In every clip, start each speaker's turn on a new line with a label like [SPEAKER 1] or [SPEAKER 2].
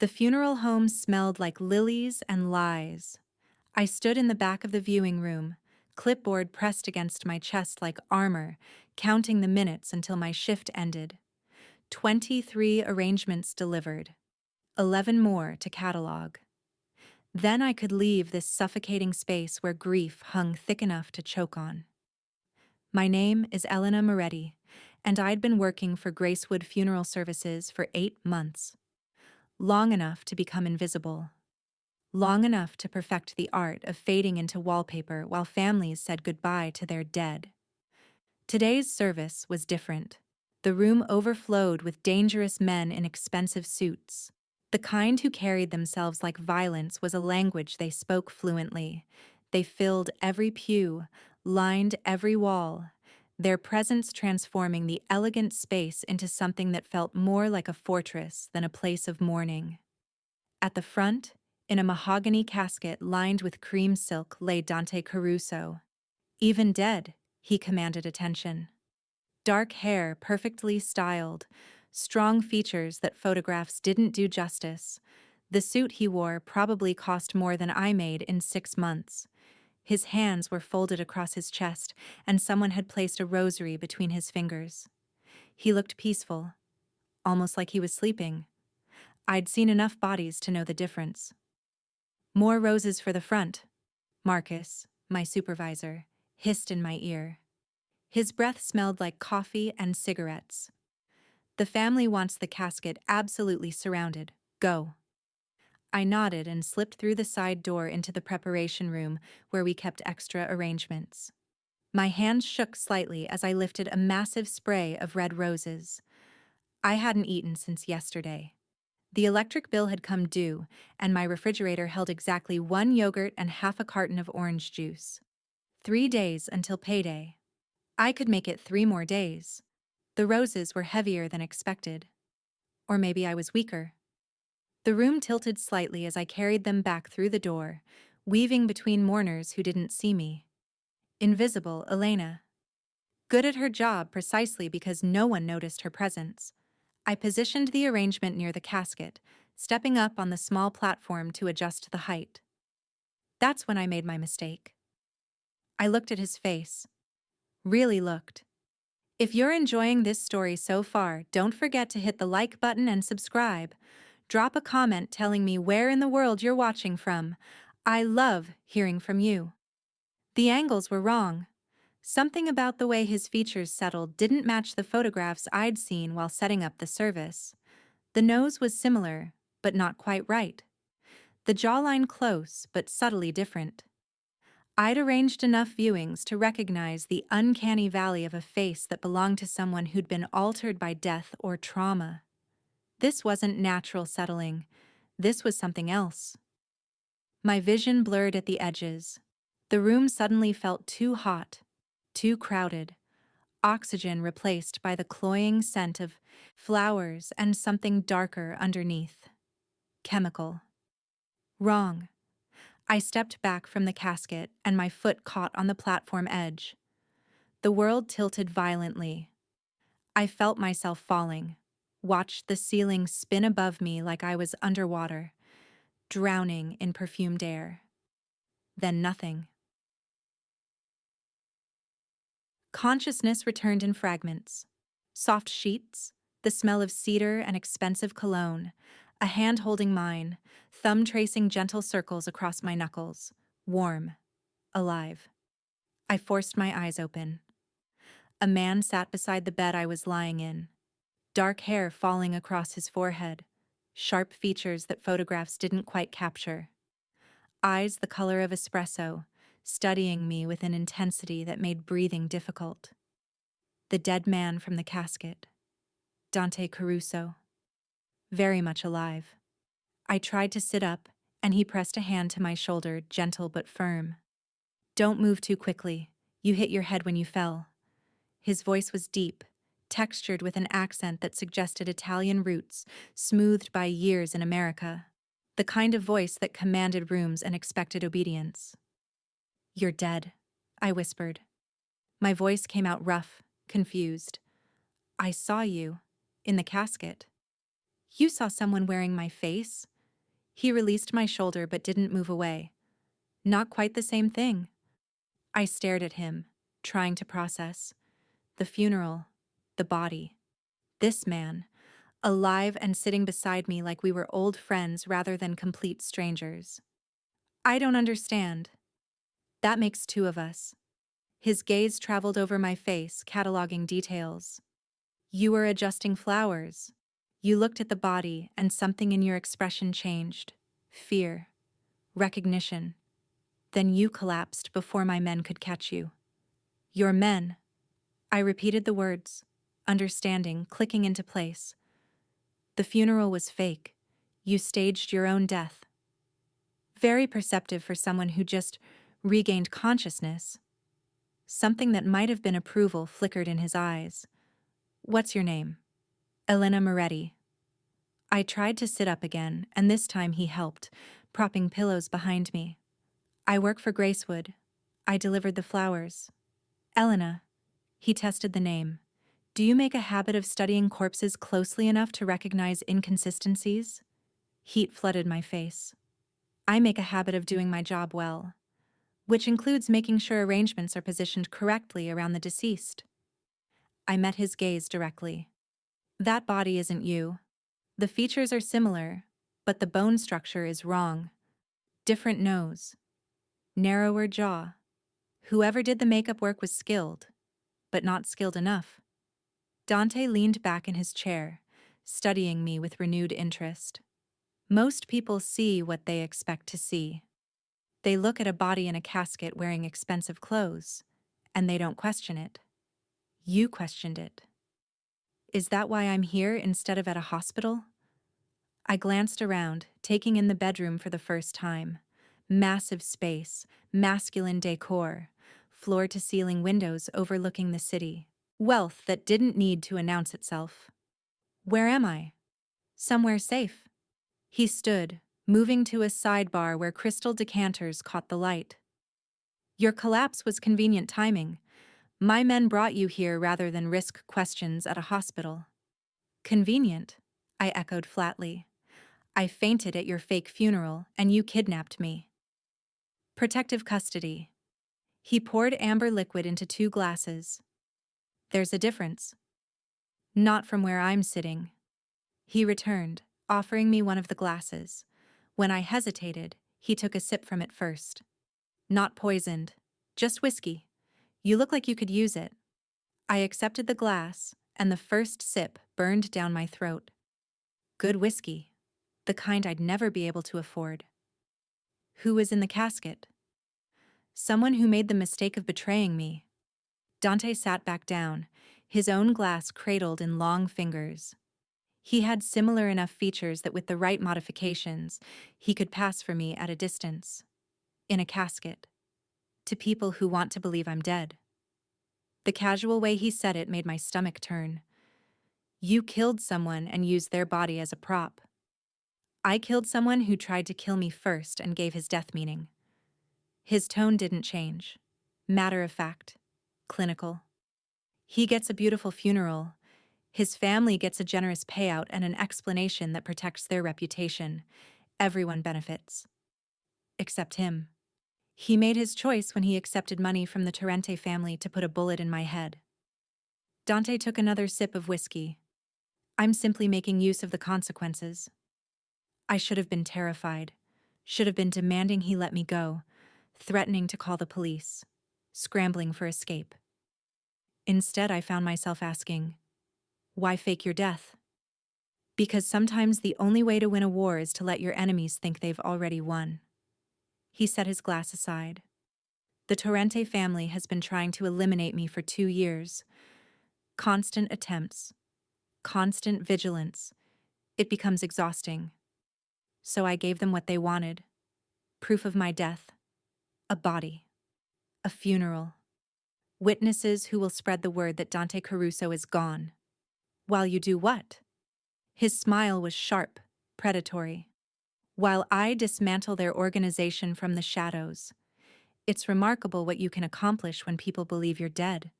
[SPEAKER 1] The funeral home smelled like lilies and lies. I stood in the back of the viewing room, clipboard pressed against my chest like armor, counting the minutes until my shift ended. 23 arrangements delivered, 11 more to catalog. Then I could leave this suffocating space where grief hung thick enough to choke on. My name is Elena Moretti, and I'd been working for Gracewood Funeral Services for 8 months. Long enough to become invisible. Long enough to perfect the art of fading into wallpaper while families said goodbye to their dead. Today's service was different. The room overflowed with dangerous men in expensive suits. The kind who carried themselves like violence was a language they spoke fluently. They filled every pew, lined every wall, their presence transforming the elegant space into something that felt more like a fortress than a place of mourning. At the front, in a mahogany casket lined with cream silk, lay Dante Caruso. Even dead, he commanded attention. Dark hair perfectly styled, strong features that photographs didn't do justice. The suit he wore probably cost more than I made in 6 months. His hands were folded across his chest, and someone had placed a rosary between his fingers. He looked peaceful, almost like he was sleeping. I'd seen enough bodies to know the difference. "More roses for the front," Marcus, my supervisor, hissed in my ear. His breath smelled like coffee and cigarettes. "The family wants the casket absolutely surrounded. Go." I nodded and slipped through the side door into the preparation room where we kept extra arrangements. My hands shook slightly as I lifted a massive spray of red roses. I hadn't eaten since yesterday. The electric bill had come due, and my refrigerator held exactly 1 yogurt and half a carton of orange juice. 3 days until payday. I could make it 3 more days. The roses were heavier than expected. Or maybe I was weaker. The room tilted slightly as I carried them back through the door, weaving between mourners who didn't see me. Invisible Elena. Good at her job precisely because no one noticed her presence. I positioned the arrangement near the casket, stepping up on the small platform to adjust the height. That's when I made my mistake. I looked at his face. Really looked. If you're enjoying this story so far, don't forget to hit the like button and subscribe. Drop a comment telling me where in the world you're watching from. I love hearing from you. The angles were wrong. Something about the way his features settled didn't match the photographs I'd seen while setting up the service. The nose was similar, but not quite right. The jawline close, but subtly different. I'd arranged enough viewings to recognize the uncanny valley of a face that belonged to someone who'd been altered by death or trauma. This wasn't natural settling. This was something else. My vision blurred at the edges. The room suddenly felt too hot, too crowded. Oxygen replaced by the cloying scent of flowers and something darker underneath. Chemical. Wrong. I stepped back from the casket and my foot caught on the platform edge. The world tilted violently. I felt myself falling, watched the ceiling spin above me like I was underwater, drowning in perfumed air. Then nothing. Consciousness returned in fragments. Soft sheets, the smell of cedar and expensive cologne, a hand holding mine, thumb tracing gentle circles across my knuckles, warm, alive. I forced my eyes open. A man sat beside the bed I was lying in, dark hair falling across his forehead, sharp features that photographs didn't quite capture. Eyes the color of espresso, studying me with an intensity that made breathing difficult. The dead man from the casket. Dante Caruso. Very much alive. I tried to sit up, and he pressed a hand to my shoulder, gentle but firm. "Don't move too quickly. You hit your head when you fell." His voice was deep, textured with an accent that suggested Italian roots, smoothed by years in America. The kind of voice that commanded rooms and expected obedience. "You're dead," I whispered. My voice came out rough, confused. "I saw you, in the casket." "You saw someone wearing my face?" He released my shoulder but didn't move away. Not quite the same thing. I stared at him, trying to process. The funeral, the body. This man, alive and sitting beside me like we were old friends rather than complete strangers. I don't understand. That makes two of us. His gaze traveled over my face, cataloging details. You were adjusting flowers. You looked at the body, and something in your expression changed. Fear. Recognition. Then you collapsed before my men could catch you. Your men. I repeated the words, understanding, clicking into place. The funeral was fake. You staged your own death. Very perceptive for someone who just regained consciousness. Something that might have been approval flickered in his eyes. What's your name? Elena Moretti. I tried to sit up again, and this time he helped, propping pillows behind me. I work for Gracewood. I delivered the flowers. Elena. He tested the name. Do you make a habit of studying corpses closely enough to recognize inconsistencies? Heat flooded my face. I make a habit of doing my job well, which includes making sure arrangements are positioned correctly around the deceased. I met his gaze directly. That body isn't you. The features are similar, but the bone structure is wrong. Different nose. Narrower jaw. Whoever did the makeup work was skilled, but not skilled enough. Dante leaned back in his chair, studying me with renewed interest. Most people see what they expect to see. They look at a body in a casket wearing expensive clothes, and they don't question it. You questioned it. Is that why I'm here instead of at a hospital? I glanced around, taking in the bedroom for the first time. Massive space, masculine decor, floor-to-ceiling windows overlooking the city. Wealth that didn't need to announce itself. Where am I? Somewhere safe. He stood, moving to a sidebar where crystal decanters caught the light. Your collapse was convenient timing. My men brought you here rather than risk questions at a hospital. Convenient, I echoed flatly. I fainted at your fake funeral, and you kidnapped me. Protective custody. He poured amber liquid into 2 glasses. There's a difference. Not from where I'm sitting. He returned, offering me one of the glasses. When I hesitated, he took a sip from it first. Not poisoned, just whiskey. You look like you could use it. I accepted the glass, and the first sip burned down my throat. Good whiskey, the kind I'd never be able to afford. Who was in the casket? Someone who made the mistake of betraying me. Dante sat back down, his own glass cradled in long fingers. He had similar enough features that with the right modifications, he could pass for me at a distance. In a casket. To people who want to believe I'm dead. The casual way he said it made my stomach turn. You killed someone and used their body as a prop. I killed someone who tried to kill me first and gave his death meaning. His tone didn't change. Matter of fact. Clinical. He gets a beautiful funeral. His family gets a generous payout and an explanation that protects their reputation. Everyone benefits. Except him. He made his choice when he accepted money from the Torrente family to put a bullet in my head. Dante took another sip of whiskey. I'm simply making use of the consequences. I should have been terrified. Should have been demanding he let me go, threatening to call the police, scrambling for escape. Instead, I found myself asking, why fake your death? Because sometimes the only way to win a war is to let your enemies think they've already won. He set his glass aside. The Torrente family has been trying to eliminate me for 2 years. Constant attempts. Constant vigilance. It becomes exhausting. So I gave them what they wanted. Proof of my death. A body. A funeral. Witnesses who will spread the word that Dante Caruso is gone. While you do what? His smile was sharp, predatory. While I dismantle their organization from the shadows. It's remarkable what you can accomplish when people believe you're dead.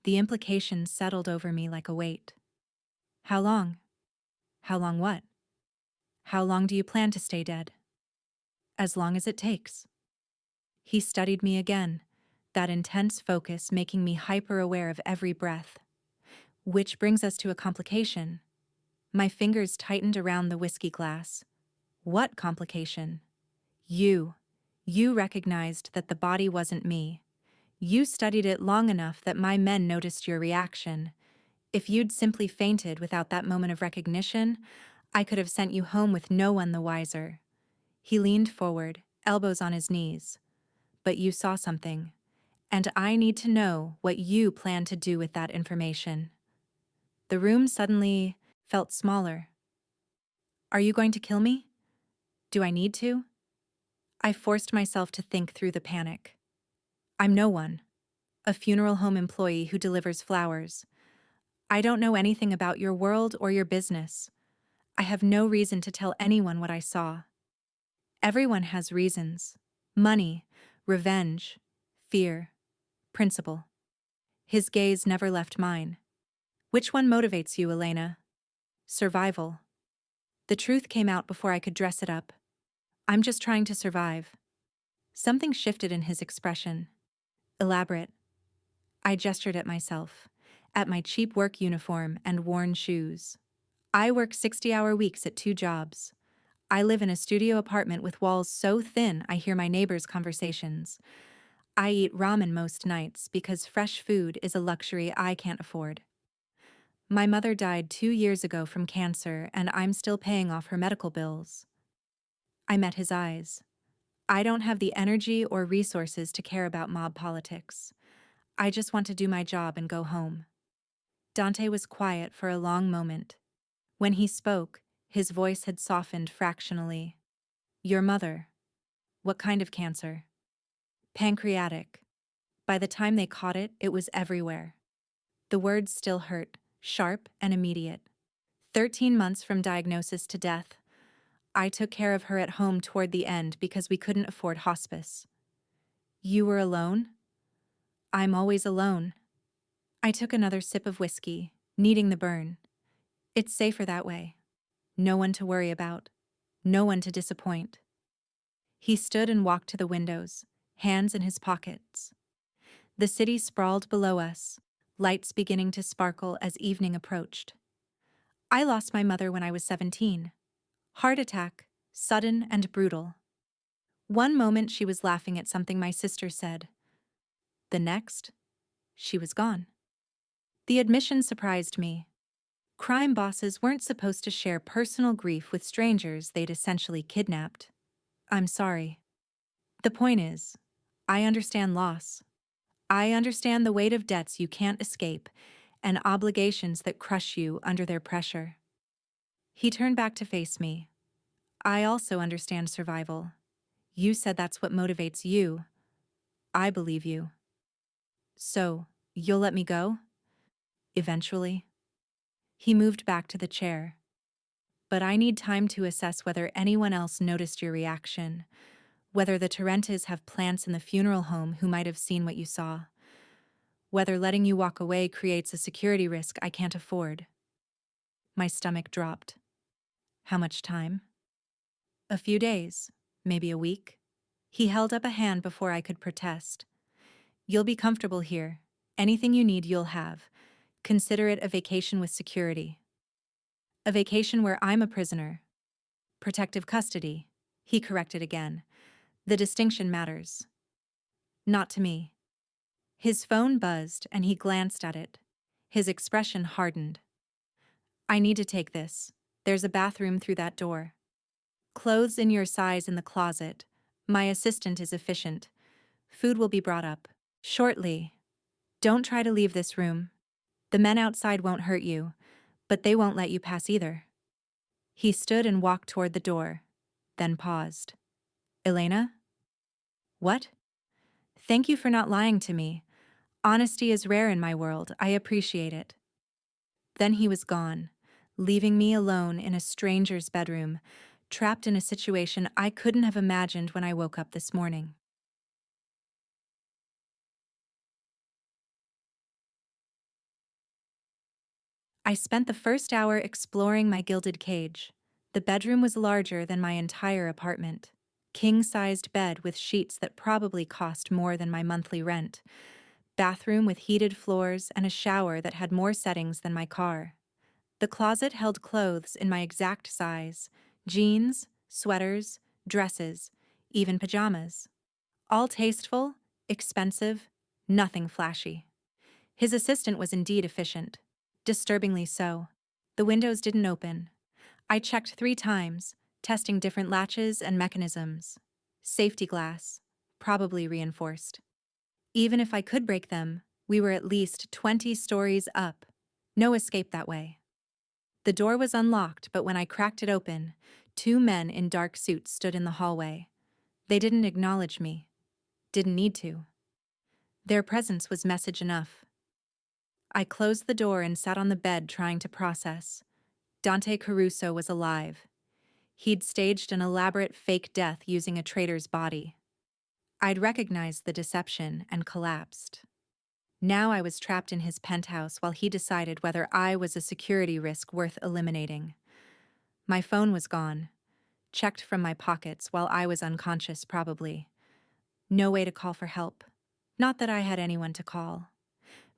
[SPEAKER 1] The implications settled over me like a weight. How long? How long what? How long do you plan to stay dead? As long as it takes. He studied me again, that intense focus making me hyper-aware of every breath. Which brings us to a complication. My fingers tightened around the whiskey glass. What complication? You. You recognized that the body wasn't me. You studied it long enough that my men noticed your reaction. If you'd simply fainted without that moment of recognition, I could have sent you home with no one the wiser. He leaned forward, elbows on his knees. But you saw something, and I need to know what you plan to do with that information. The room suddenly felt smaller. Are you going to kill me? Do I need to? I forced myself to think through the panic. I'm no one. A funeral home employee who delivers flowers. I don't know anything about your world or your business. I have no reason to tell anyone what I saw. Everyone has reasons. Money, revenge, fear, principle. His gaze never left mine. Which one motivates you, Elena? Survival. The truth came out before I could dress it up. I'm just trying to survive. Something shifted in his expression. Elaborate. I gestured at myself, at my cheap work uniform and worn shoes. I work 60-hour weeks at 2 jobs. I live in a studio apartment with walls so thin I hear my neighbors' conversations. I eat ramen most nights because fresh food is a luxury I can't afford. My mother died 2 years ago from cancer, and I'm still paying off her medical bills. I met his eyes. I don't have the energy or resources to care about mob politics. I just want to do my job and go home. Dante was quiet for a long moment. When he spoke, his voice had softened fractionally. Your mother. What kind of cancer? Pancreatic. By the time they caught it, it was everywhere. The words still hurt, sharp and immediate. 13 months from diagnosis to death. I took care of her at home toward the end because we couldn't afford hospice. You were alone? I'm always alone. I took another sip of whiskey, needing the burn. It's safer that way. No one to worry about. No one to disappoint. He stood and walked to the windows, hands in his pockets. The city sprawled below us, lights beginning to sparkle as evening approached. I lost my mother when I was 17. Heart attack, sudden and brutal. One moment she was laughing at something my sister said. The next, she was gone. The admission surprised me. Crime bosses weren't supposed to share personal grief with strangers they'd essentially kidnapped. I'm sorry. The point is, I understand loss. I understand the weight of debts you can't escape and obligations that crush you under their pressure. He turned back to face me. I also understand survival. You said that's what motivates you. I believe you. So, you'll let me go? Eventually. He moved back to the chair. But I need time to assess whether anyone else noticed your reaction, whether the Torrentes have plants in the funeral home who might have seen what you saw, whether letting you walk away creates a security risk I can't afford. My stomach dropped. How much time? A few days, maybe a week. He held up a hand before I could protest. You'll be comfortable here. Anything you need you'll have. Consider it a vacation with security. A vacation where I'm a prisoner. Protective custody. He corrected again. The distinction matters. Not to me. His phone buzzed and he glanced at it. His expression hardened. I need to take this. There's a bathroom through that door. Clothes in your size in the closet. My assistant is efficient. Food will be brought up shortly. Don't try to leave this room. The men outside won't hurt you, but they won't let you pass either. He stood and walked toward the door, then paused. Elena? What? Thank you for not lying to me. Honesty is rare in my world. I appreciate it. Then he was gone, leaving me alone in a stranger's bedroom, trapped in a situation I couldn't have imagined when I woke up this morning. I spent the first hour exploring my gilded cage, The bedroom was larger than my entire apartment. King-sized bed with sheets that probably cost more than my monthly rent. Bathroom with heated floors and a shower that had more settings than my car. The closet held clothes in my exact size: jeans, sweaters, dresses, even pajamas. All tasteful, expensive, nothing flashy. His assistant was indeed efficient. Disturbingly so. The windows didn't open. I checked 3 times, testing different latches and mechanisms. Safety glass, probably reinforced. Even if I could break them, we were at least 20 stories up. No escape that way. The door was unlocked, but when I cracked it open, 2 men in dark suits stood in the hallway. They didn't acknowledge me. Didn't need to. Their presence was message enough. I closed the door and sat on the bed trying to process. Dante Caruso was alive. He'd staged an elaborate fake death using a traitor's body. I'd recognized the deception and collapsed. Now I was trapped in his penthouse while he decided whether I was a security risk worth eliminating. My phone was gone, checked from my pockets while I was unconscious probably. No way to call for help. Not that I had anyone to call.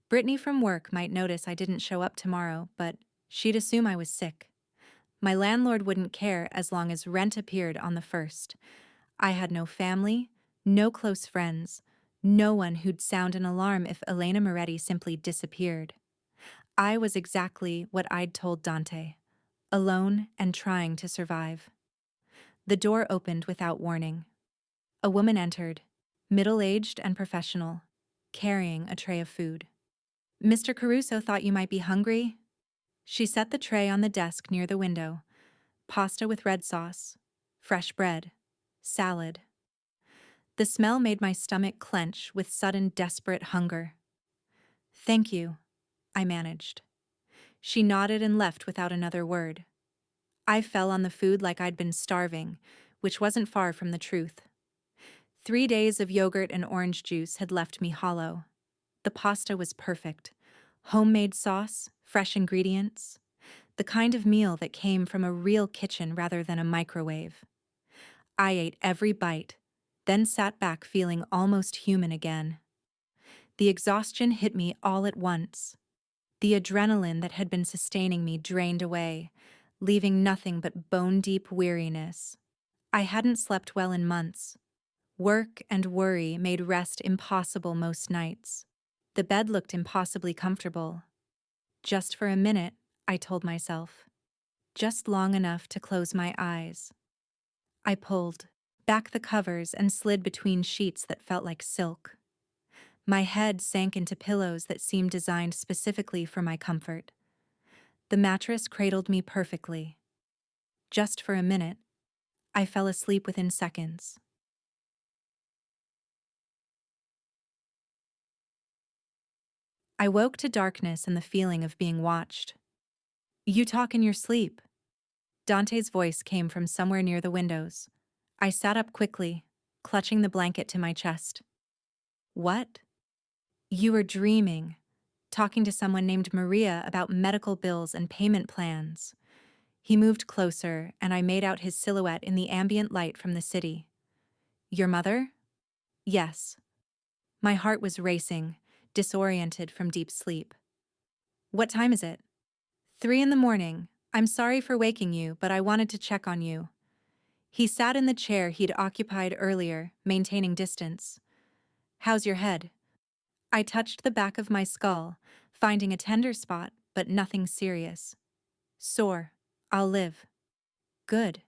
[SPEAKER 1] Brittany from work might notice I didn't show up tomorrow, but she'd assume I was sick. My landlord wouldn't care as long as rent appeared on the 1st. I had no family, no close friends, no one who'd sound an alarm if Elena Moretti simply disappeared. I was exactly what I'd told Dante, alone and trying to survive. The door opened without warning. A woman entered, middle-aged and professional, carrying a tray of food. "Mr. Caruso thought you might be hungry." She set the tray on the desk near the window. Pasta with red sauce, fresh bread, salad. The smell made my stomach clench with sudden desperate hunger. "Thank you," I managed. She nodded and left without another word. I fell on the food like I'd been starving, which wasn't far from the truth. 3 days of yogurt and orange juice had left me hollow. The pasta was perfect. Homemade sauce, fresh ingredients. The kind of meal that came from a real kitchen rather than a microwave. I ate every bite, then sat back feeling almost human again. The exhaustion hit me all at once. The adrenaline that had been sustaining me drained away, leaving nothing but bone-deep weariness. I hadn't slept well in months. Work and worry made rest impossible most nights. The bed looked impossibly comfortable. Just for a minute, I told myself. Just long enough to close my eyes. I pulled back the covers and slid between sheets that felt like silk. My head sank into pillows that seemed designed specifically for my comfort. The mattress cradled me perfectly. Just for a minute, I fell asleep within seconds. I woke to darkness and the feeling of being watched. "You talk in your sleep." Dante's voice came from somewhere near the windows. I sat up quickly, clutching the blanket to my chest. "What?" "You were dreaming, talking to someone named Maria about medical bills and payment plans." He moved closer, and I made out his silhouette in the ambient light from the city. "Your mother?" "Yes." My heart was racing, disoriented from deep sleep. "What time is it?" 3 in the morning. "I'm sorry for waking you, but I wanted to check on you." He sat in the chair he'd occupied earlier, maintaining distance. "How's your head?" I touched the back of my skull, finding a tender spot, but nothing serious. "Sore. I'll live." "Good."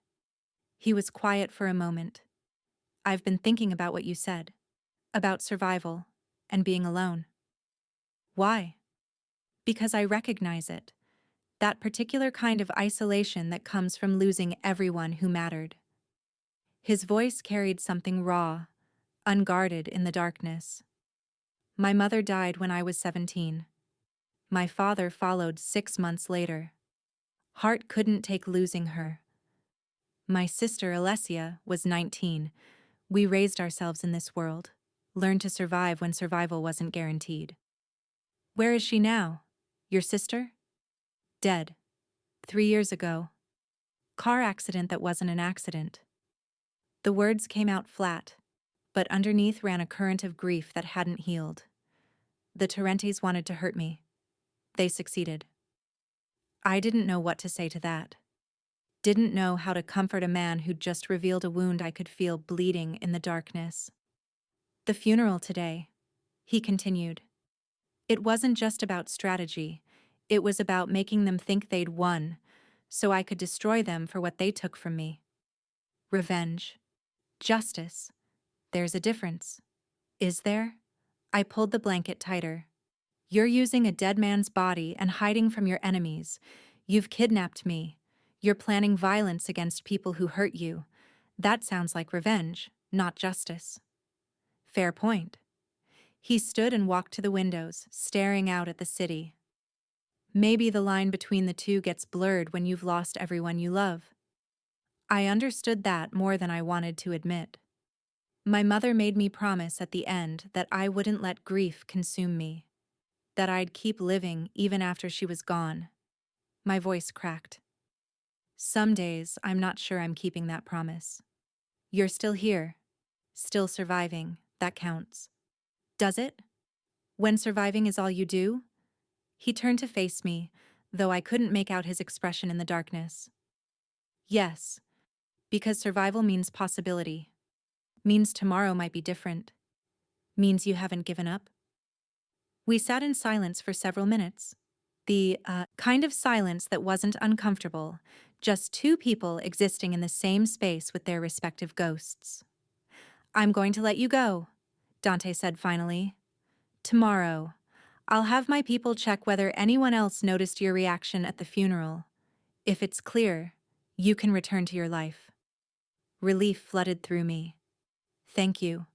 [SPEAKER 1] He was quiet for a moment. "I've been thinking about what you said. About survival, and being alone." "Why?" "Because I recognize it. That particular kind of isolation that comes from losing everyone who mattered." His voice carried something raw, unguarded in the darkness. "My mother died when I was 17. My father followed 6 months later. Heart couldn't take losing her. My sister Alessia was 19. We raised ourselves in this world, learned to survive when survival wasn't guaranteed." "Where is she now? Your sister?" "Dead. 3 years ago." Car accident that wasn't an accident. The words came out flat, but underneath ran a current of grief that hadn't healed. The Torrentes wanted to hurt me. They succeeded. I didn't know what to say to that. Didn't know how to comfort a man who'd just revealed a wound I could feel bleeding in the darkness. The funeral today, he continued. It wasn't just about strategy. It was about making them think they'd won, so I could destroy them for what they took from me. Revenge. Justice. There's a difference. Is there? I pulled the blanket tighter. You're using a dead man's body and hiding from your enemies. You've kidnapped me. You're planning violence against people who hurt you. That sounds like revenge, not justice. Fair point. He stood and walked to the windows, staring out at the city. Maybe the line between the two gets blurred when you've lost everyone you love. I understood that more than I wanted to admit. My mother made me promise at the end that I wouldn't let grief consume me, that I'd keep living even after she was gone. My voice cracked. Some days, I'm not sure I'm keeping that promise. You're still here, still surviving, that counts. Does it? When surviving is all you do? He turned to face me, though I couldn't make out his expression in the darkness. Yes, because survival means possibility. Means tomorrow might be different. Means you haven't given up. We sat in silence for several minutes. The kind of silence that wasn't uncomfortable, just two people existing in the same space with their respective ghosts. I'm going to let you go, Dante said finally. Tomorrow, I'll have my people check whether anyone else noticed your reaction at the funeral. If it's clear, you can return to your life. Relief flooded through me. Thank you.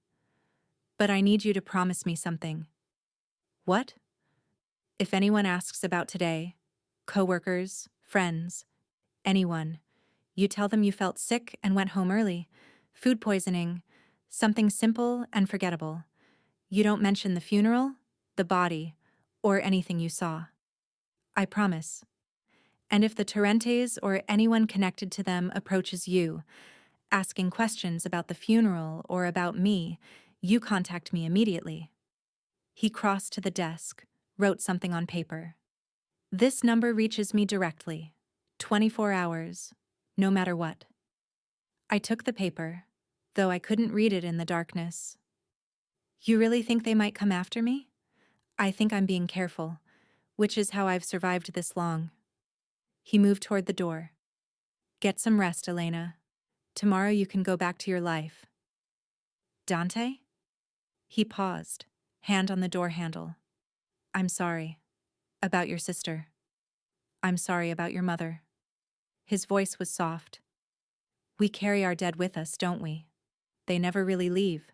[SPEAKER 1] But I need you to promise me something. What? If anyone asks about today, coworkers, friends, anyone, you tell them you felt sick and went home early, food poisoning, something simple and forgettable. You don't mention the funeral, the body, or anything you saw. I promise. And if the Torrentes or anyone connected to them approaches you, asking questions about the funeral or about me, you contact me immediately. He crossed to the desk, wrote something on paper. This number reaches me directly, 24 hours, no matter what. I took the paper, though I couldn't read it in the darkness. You really think they might come after me? I think I'm being careful, which is how I've survived this long. He moved toward the door. Get some rest, Elena. Tomorrow you can go back to your life. Dante? He paused, hand on the door handle. I'm sorry. About your sister. I'm sorry about your mother. His voice was soft. We carry our dead with us, don't we? They never really leave.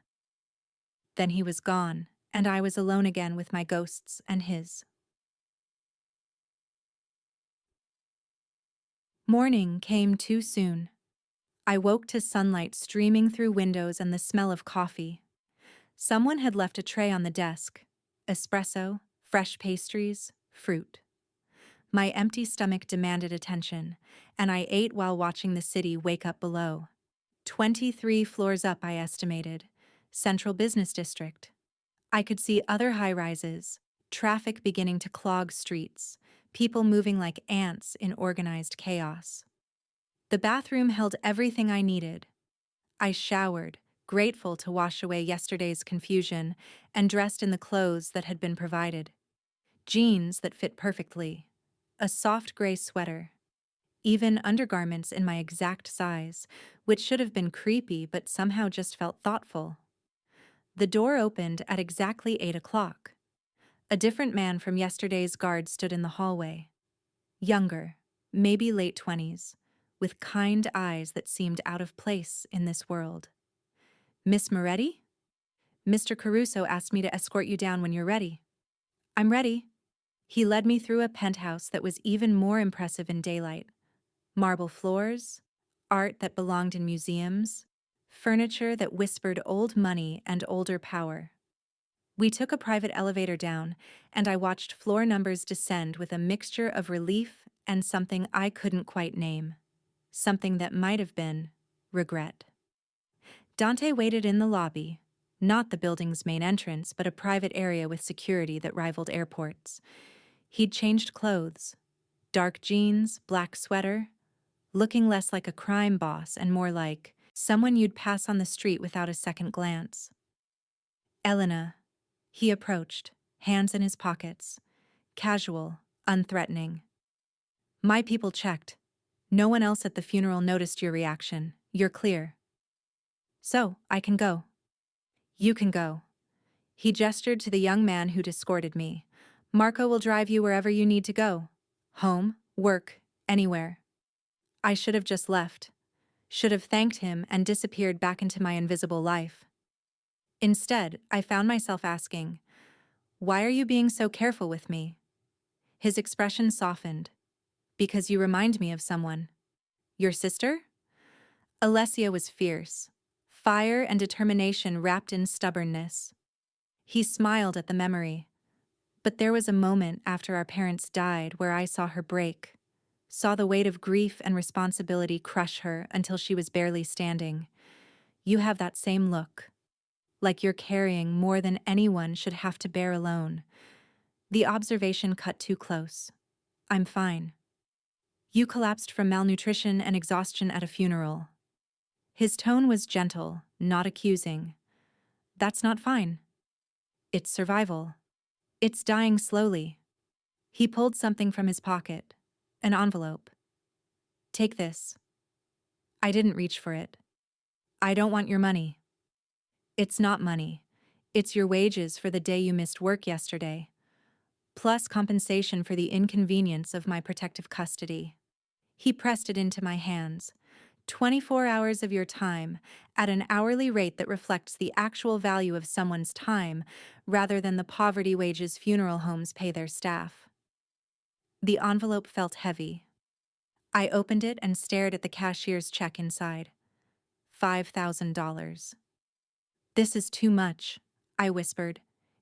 [SPEAKER 1] Then he was gone, and I was alone again with my ghosts and his. Morning came too soon. I woke to sunlight streaming through windows and the smell of coffee. Someone had left a tray on the desk. Espresso, fresh pastries, fruit. My empty stomach demanded attention, and I ate while watching the city wake up below. 23 floors up, I estimated. Central Business District. I could see other high-rises, traffic beginning to clog streets, people moving like ants in organized chaos. The bathroom held everything I needed. I showered, grateful to wash away yesterday's confusion, and dressed in the clothes that had been provided. Jeans that fit perfectly, a soft gray sweater, even undergarments in my exact size, which should have been creepy but somehow just felt thoughtful. The door opened at exactly 8 o'clock. A different man from yesterday's guard stood in the hallway. Younger, maybe late 20s, with kind eyes that seemed out of place in this world. Miss Moretti? Mr. Caruso asked me to escort you down when you're ready. I'm ready. He led me through a penthouse that was even more impressive in daylight. Marble floors, art that belonged in museums, furniture that whispered old money and older power. We took a private elevator down, and I watched floor numbers descend with a mixture of relief and something I couldn't quite name. something that might have been regret. Dante waited in the lobby, not the building's main entrance, but a private area with security that rivaled airports. He'd changed clothes, dark jeans, black sweater, looking less like a crime boss and more like someone you'd pass on the street without a second glance. Elena, he approached, hands in his pockets, casual, unthreatening. My people checked. No one else at the funeral noticed your reaction. You're clear. So, I can go. You can go. He gestured to the young man who'd escorted me. Marco will drive you wherever you need to go. Home, work, anywhere. I should have just left. Should have thanked him and disappeared back into my invisible life. Instead, I found myself asking, why are you being so careful with me? His expression softened. Because you remind me of someone. Your sister? Alessia was fierce. Fire and determination wrapped in stubbornness. He smiled at the memory. But there was a moment after our parents died where I saw her break. Saw the weight of grief and responsibility crush her until she was barely standing. You have that same look. Like you're carrying more than anyone should have to bear alone. The observation cut too close. I'm fine. You collapsed from malnutrition and exhaustion at a funeral. His tone was gentle, not accusing. That's not fine. It's survival. It's dying slowly. He pulled something from his pocket, an envelope. Take this. I didn't reach for it. I don't want your money. It's not money. It's your wages for the day you missed work yesterday, plus compensation for the inconvenience of my protective custody. He pressed it into my hands. 24 hours of your time at an hourly rate that reflects the actual value of someone's time rather than the poverty wages funeral homes pay their staff. The envelope felt heavy. I opened it and stared at the cashier's check inside. $5,000. This is too much, I whispered.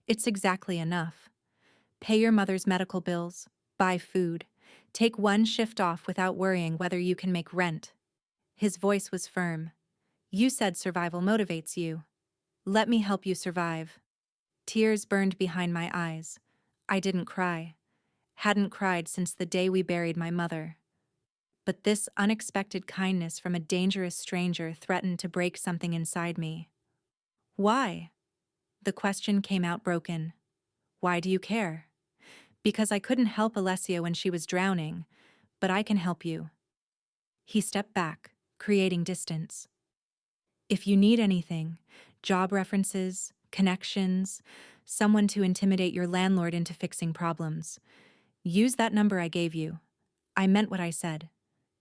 [SPEAKER 1] It's exactly enough. Pay your mother's medical bills, buy food, take one shift off without worrying whether you can make rent. His voice was firm. You said survival motivates you. Let me help you survive. Tears burned behind my eyes. I didn't cry. Hadn't cried since the day we buried my mother. But this unexpected kindness from a dangerous stranger threatened to break something inside me. Why? The question came out broken. Why do you care? Because I couldn't help Alessia when she was drowning, but I can help you. He stepped back, creating distance. If you need anything, job references, connections, someone to intimidate your landlord into fixing problems, use that number I gave you. I meant what I said.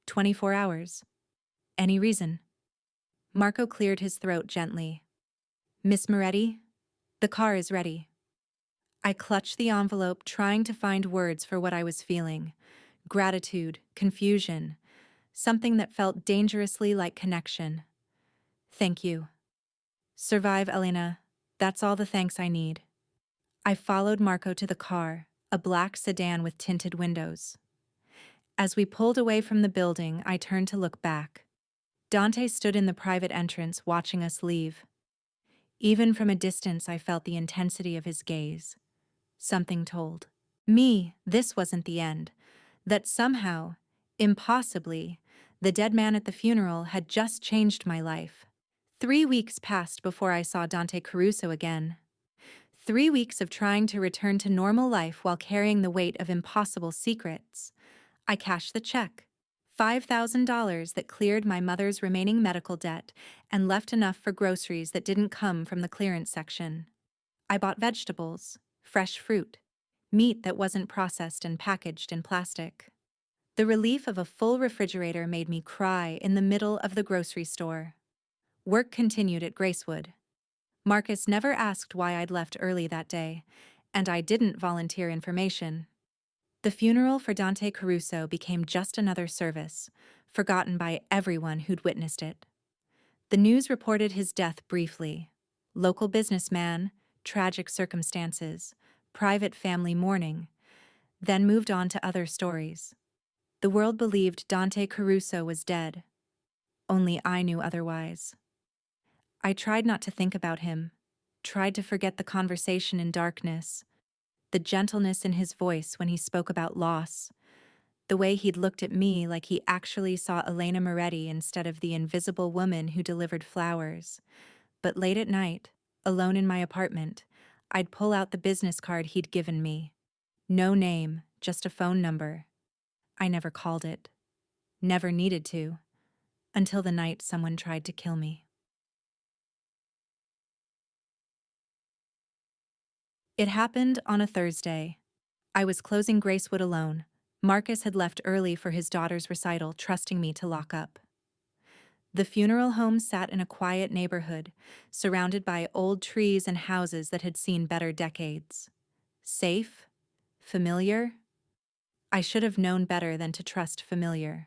[SPEAKER 1] 24 hours. Any reason? Marco cleared his throat gently. Miss Moretti, the car is ready. I clutched the envelope, trying to find words for what I was feeling. Gratitude, confusion, something that felt dangerously like connection. Thank you. Survive, Elena. That's all the thanks I need. I followed Marco to the car, a black sedan with tinted windows. As we pulled away from the building, I turned to look back. Dante stood in the private entrance, watching us leave. Even from a distance, I felt the intensity of his gaze. Something told me this wasn't the end, that somehow, impossibly, the dead man at the funeral had just changed my life. 3 weeks passed before I saw Dante Caruso again. 3 weeks of trying to return to normal life while carrying the weight of impossible secrets. I cashed the check. $5,000 that cleared my mother's remaining medical debt and left enough for groceries that didn't come from the clearance section. I bought vegetables, fresh fruit, meat that wasn't processed and packaged in plastic. The relief of a full refrigerator made me cry in the middle of the grocery store. Work continued at Gracewood. Marcus never asked why I'd left early that day, and I didn't volunteer information. The funeral for Dante Caruso became just another service, forgotten by everyone who'd witnessed it. The news reported his death briefly. Local businessman, tragic circumstances, private family mourning, then moved on to other stories. The world believed Dante Caruso was dead. Only I knew otherwise. I tried not to think about him, tried to forget the conversation in darkness, the gentleness in his voice when he spoke about loss, the way he'd looked at me like he actually saw Elena Moretti instead of the invisible woman who delivered flowers. But late at night, alone in my apartment, I'd pull out the business card he'd given me. No name, just a phone number. I never called it. Never needed to. Until the night someone tried to kill me. It happened on a Thursday. I was closing Gracewood alone. Marcus had left early for his daughter's recital, trusting me to lock up. The funeral home sat in a quiet neighborhood, surrounded by old trees and houses that had seen better decades. Safe? Familiar? I should have known better than to trust familiar.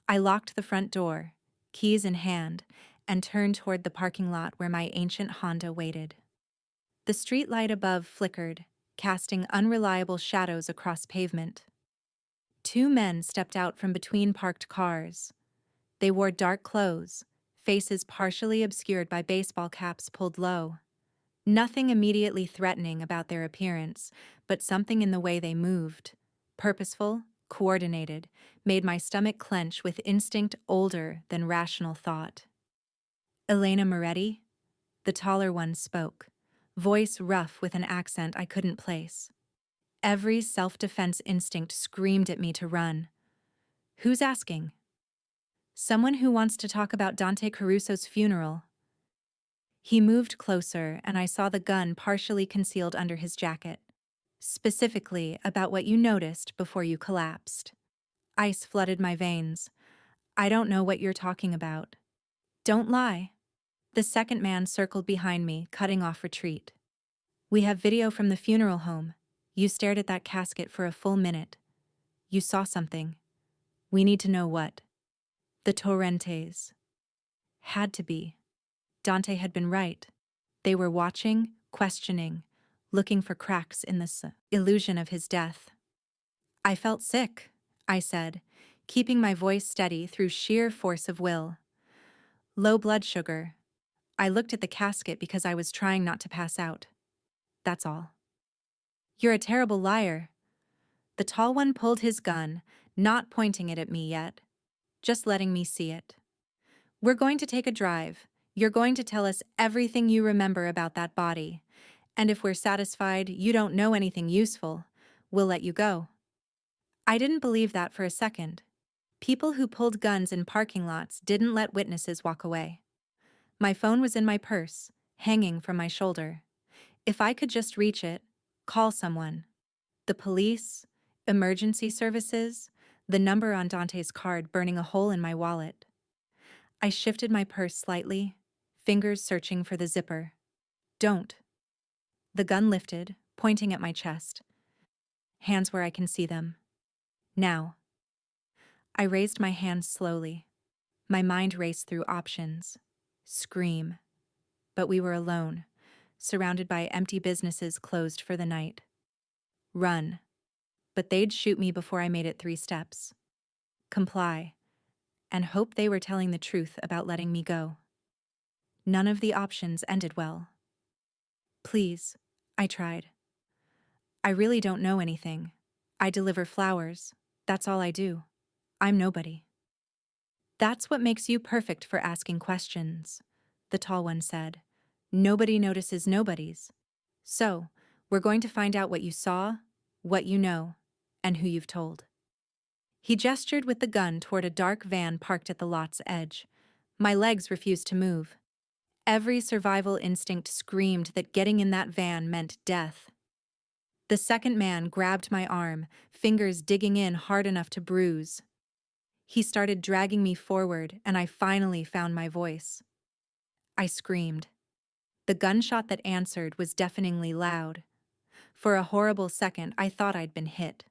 [SPEAKER 1] I locked the front door, keys in hand, and turned toward the parking lot where my ancient Honda waited. The street light above flickered, casting unreliable shadows across pavement. Two men stepped out from between parked cars. They wore dark clothes, faces partially obscured by baseball caps pulled low. Nothing immediately threatening about their appearance, but something in the way they moved, purposeful, coordinated, made my stomach clench with instinct older than rational thought. Elena Moretti? The taller one spoke, voice rough with an accent I couldn't place. Every self-defense instinct screamed at me to run. Who's asking? Someone who wants to talk about Dante Caruso's funeral. He moved closer, and I saw the gun partially concealed under his jacket. Specifically about what you noticed before you collapsed. Ice flooded my veins. I don't know what you're talking about. Don't lie. The second man circled behind me, cutting off retreat. We have video from the funeral home. You stared at that casket for a full minute. You saw something. We need to know what. The Torrentes. Had to be. Dante had been right. They were watching, questioning, looking for cracks in the illusion of his death. I felt sick, I said, keeping my voice steady through sheer force of will. Low blood sugar. I looked at the casket because I was trying not to pass out. That's all. You're a terrible liar. The tall one pulled his gun, not pointing it at me yet, just letting me see it. We're going to take a drive. You're going to tell us everything you remember about that body. And if we're satisfied you don't know anything useful, we'll let you go. I didn't believe that for a second. People who pulled guns in parking lots didn't let witnesses walk away. My phone was in my purse, hanging from my shoulder. If I could just reach it, call someone. The police, emergency services, the number on Dante's card burning a hole in my wallet. I shifted my purse slightly, fingers searching for the zipper. Don't. The gun lifted, pointing at my chest. Hands where I can see them. Now. I raised my hands slowly. My mind raced through options. Scream. But we were alone, surrounded by empty businesses closed for the night. Run. But they'd shoot me before I made it 3 steps. Comply. And hope they were telling the truth about letting me go. None of the options ended well. Please, I tried. I really don't know anything. I deliver flowers. That's all I do. I'm nobody. That's what makes you perfect for asking questions, the tall one said. Nobody notices nobodies. So, we're going to find out what you saw, what you know, and who you've told. He gestured with the gun toward a dark van parked at the lot's edge. My legs refused to move. Every survival instinct screamed that getting in that van meant death. The second man grabbed my arm, fingers digging in hard enough to bruise. He started dragging me forward, and I finally found my voice. I screamed. The gunshot that answered was deafeningly loud. For a horrible second, I thought I'd been hit.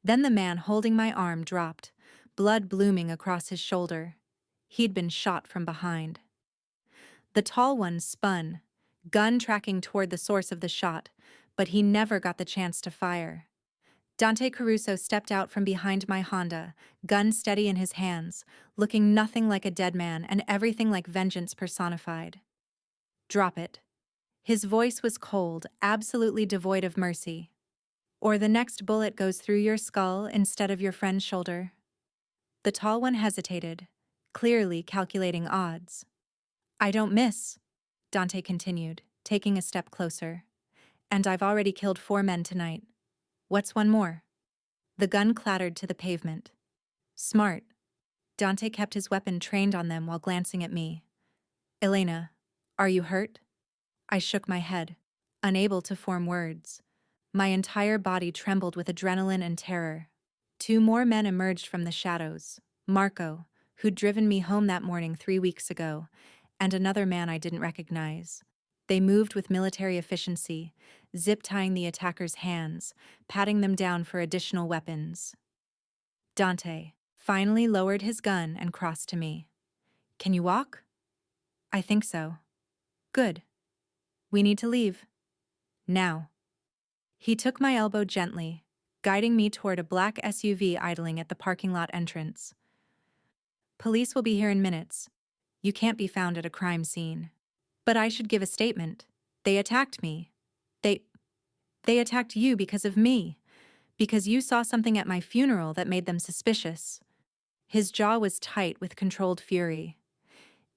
[SPEAKER 1] Then the man holding my arm dropped, blood blooming across his shoulder. He'd been shot from behind. The tall one spun, gun tracking toward the source of the shot, but he never got the chance to fire. Dante Caruso stepped out from behind my Honda, gun steady in his hands, looking nothing like a dead man and everything like vengeance personified. Drop it. His voice was cold, absolutely devoid of mercy. Or the next bullet goes through your skull instead of your friend's shoulder. The tall one hesitated, clearly calculating odds. I don't miss, Dante continued, taking a step closer. And I've already killed 4 men tonight. What's one more? The gun clattered to the pavement. Smart. Dante kept his weapon trained on them while glancing at me. Elena, are you hurt? I shook my head, unable to form words. My entire body trembled with adrenaline and terror. 2 more men emerged from the shadows. Marco, who'd driven me home that morning 3 weeks ago, and another man I didn't recognize. They moved with military efficiency, zip-tying the attackers' hands, patting them down for additional weapons. Dante finally lowered his gun and crossed to me. Can you walk? I think so. Good. We need to leave. Now. He took my elbow gently, guiding me toward a black SUV idling at the parking lot entrance. Police will be here in minutes. You can't be found at a crime scene. But I should give a statement. They attacked me. They attacked you because of me. Because you saw something at my funeral that made them suspicious. His jaw was tight with controlled fury.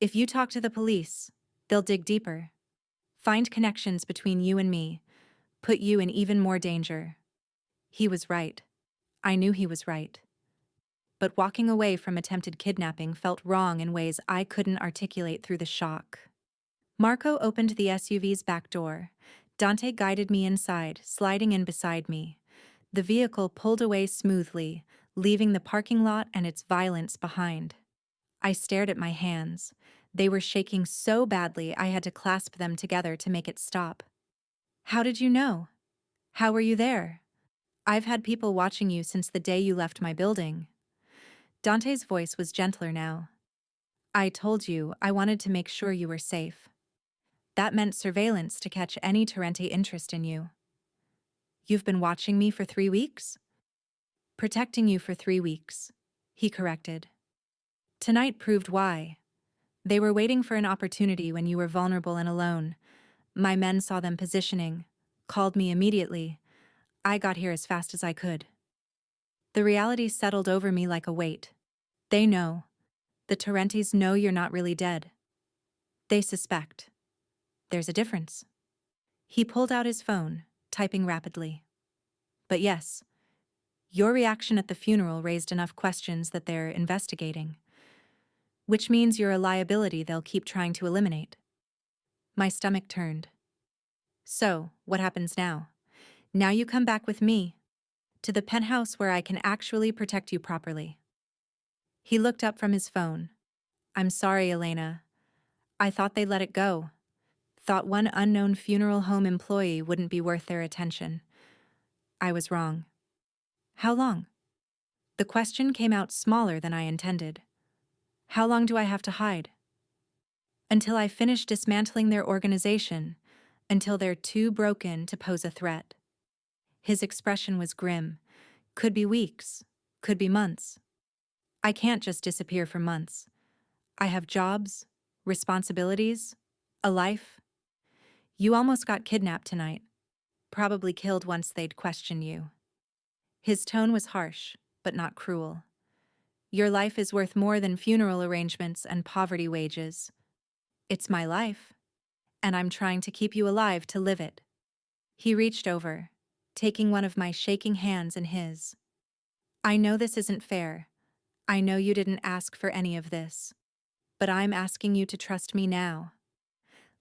[SPEAKER 1] If you talk to the police, they'll dig deeper. Find connections between you and me. Put you in even more danger. He was right. I knew he was right. But walking away from attempted kidnapping felt wrong in ways I couldn't articulate through the shock. Marco opened the SUV's back door. Dante guided me inside, sliding in beside me. The vehicle pulled away smoothly, leaving the parking lot and its violence behind. I stared at my hands. They were shaking so badly I had to clasp them together to make it stop. How did you know? How were you there? I've had people watching you since the day you left my building. Dante's voice was gentler now. I told you I wanted to make sure you were safe. That meant surveillance to catch any Torrente interest in you. You've been watching me for 3 weeks? Protecting you for 3 weeks, he corrected. Tonight proved why. They were waiting for an opportunity when you were vulnerable and alone. My men saw them positioning, called me immediately. I got here as fast as I could. The reality settled over me like a weight. They know. The Torrentes know you're not really dead. They suspect. There's a difference. He pulled out his phone, typing rapidly. But yes, your reaction at the funeral raised enough questions that they're investigating. Which means you're a liability they'll keep trying to eliminate. My stomach turned. So, what happens now? Now you come back with me, to the penthouse where I can actually protect you properly. He looked up from his phone. I'm sorry, Elena. I thought they let it go. Thought one unknown funeral home employee wouldn't be worth their attention. I was wrong. How long? The question came out smaller than I intended. How long do I have to hide? Until I finish dismantling their organization, until they're too broken to pose a threat. His expression was grim. Could be weeks, could be months. I can't just disappear for months. I have jobs, responsibilities, a life. You almost got kidnapped tonight. Probably killed once they'd question you. His tone was harsh, but not cruel. Your life is worth more than funeral arrangements and poverty wages. It's my life, and I'm trying to keep you alive to live it. He reached over, taking one of my shaking hands in his. I know this isn't fair. I know you didn't ask for any of this. But I'm asking you to trust me now.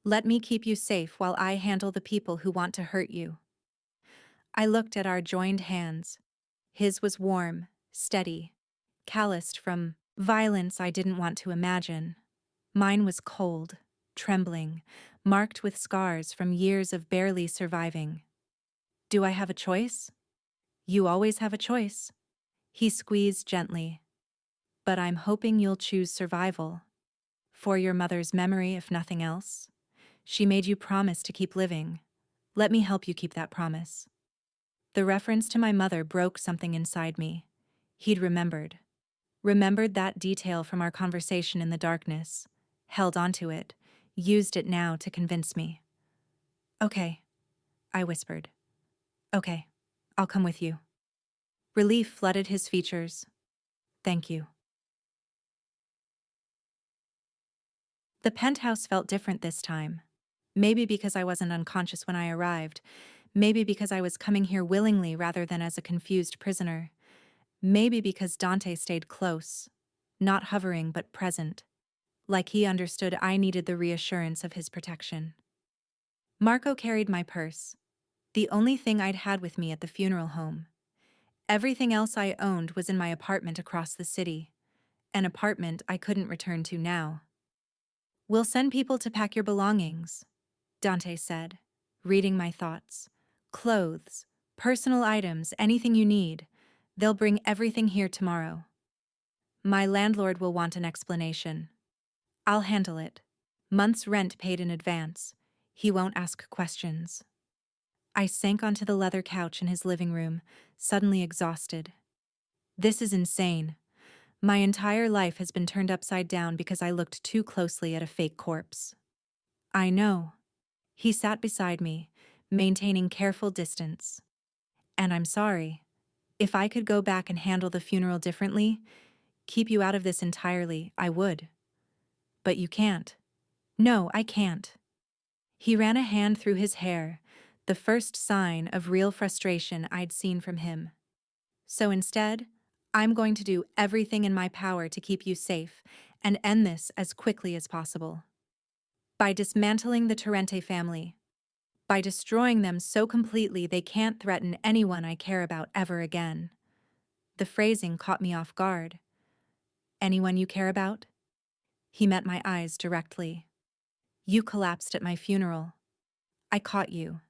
[SPEAKER 1] Let me keep you safe while I handle the people who want to hurt you. I looked at our joined hands. His was warm, steady, calloused from violence I didn't want to imagine. Mine was cold, trembling, marked with scars from years of barely surviving. Do I have a choice? You always have a choice. He squeezed gently. But I'm hoping you'll choose survival. For your mother's memory, if nothing else. She made you promise to keep living. Let me help you keep that promise. The reference to my mother broke something inside me. He'd remembered that detail from our conversation in the darkness, held onto it, used it now to convince me. Okay, I whispered. Okay, I'll come with you. Relief flooded his features. Thank you. The penthouse felt different this time. Maybe because I wasn't unconscious when I arrived. Maybe because I was coming here willingly rather than as a confused prisoner. Maybe because Dante stayed close, not hovering but present, like he understood I needed the reassurance of his protection. Marco carried my purse, the only thing I'd had with me at the funeral home. Everything else I owned was in my apartment across the city, an apartment I couldn't return to now. We'll send people to pack your belongings, Dante said, reading my thoughts. Clothes, personal items, anything you need. They'll bring everything here tomorrow. My landlord will want an explanation. I'll handle it. Month's rent paid in advance. He won't ask questions. I sank onto the leather couch in his living room, suddenly exhausted. This is insane. My entire life has been turned upside down because I looked too closely at a fake corpse. I know. He sat beside me, maintaining careful distance. And I'm sorry. If I could go back and handle the funeral differently, keep you out of this entirely, I would. But you can't. No, I can't. He ran a hand through his hair, the first sign of real frustration I'd seen from him. So instead, I'm going to do everything in my power to keep you safe and end this as quickly as possible. By dismantling the Torrente family. By destroying them so completely they can't threaten anyone I care about ever again. The phrasing caught me off guard. Anyone you care about? He met my eyes directly. You collapsed at my funeral. I caught you.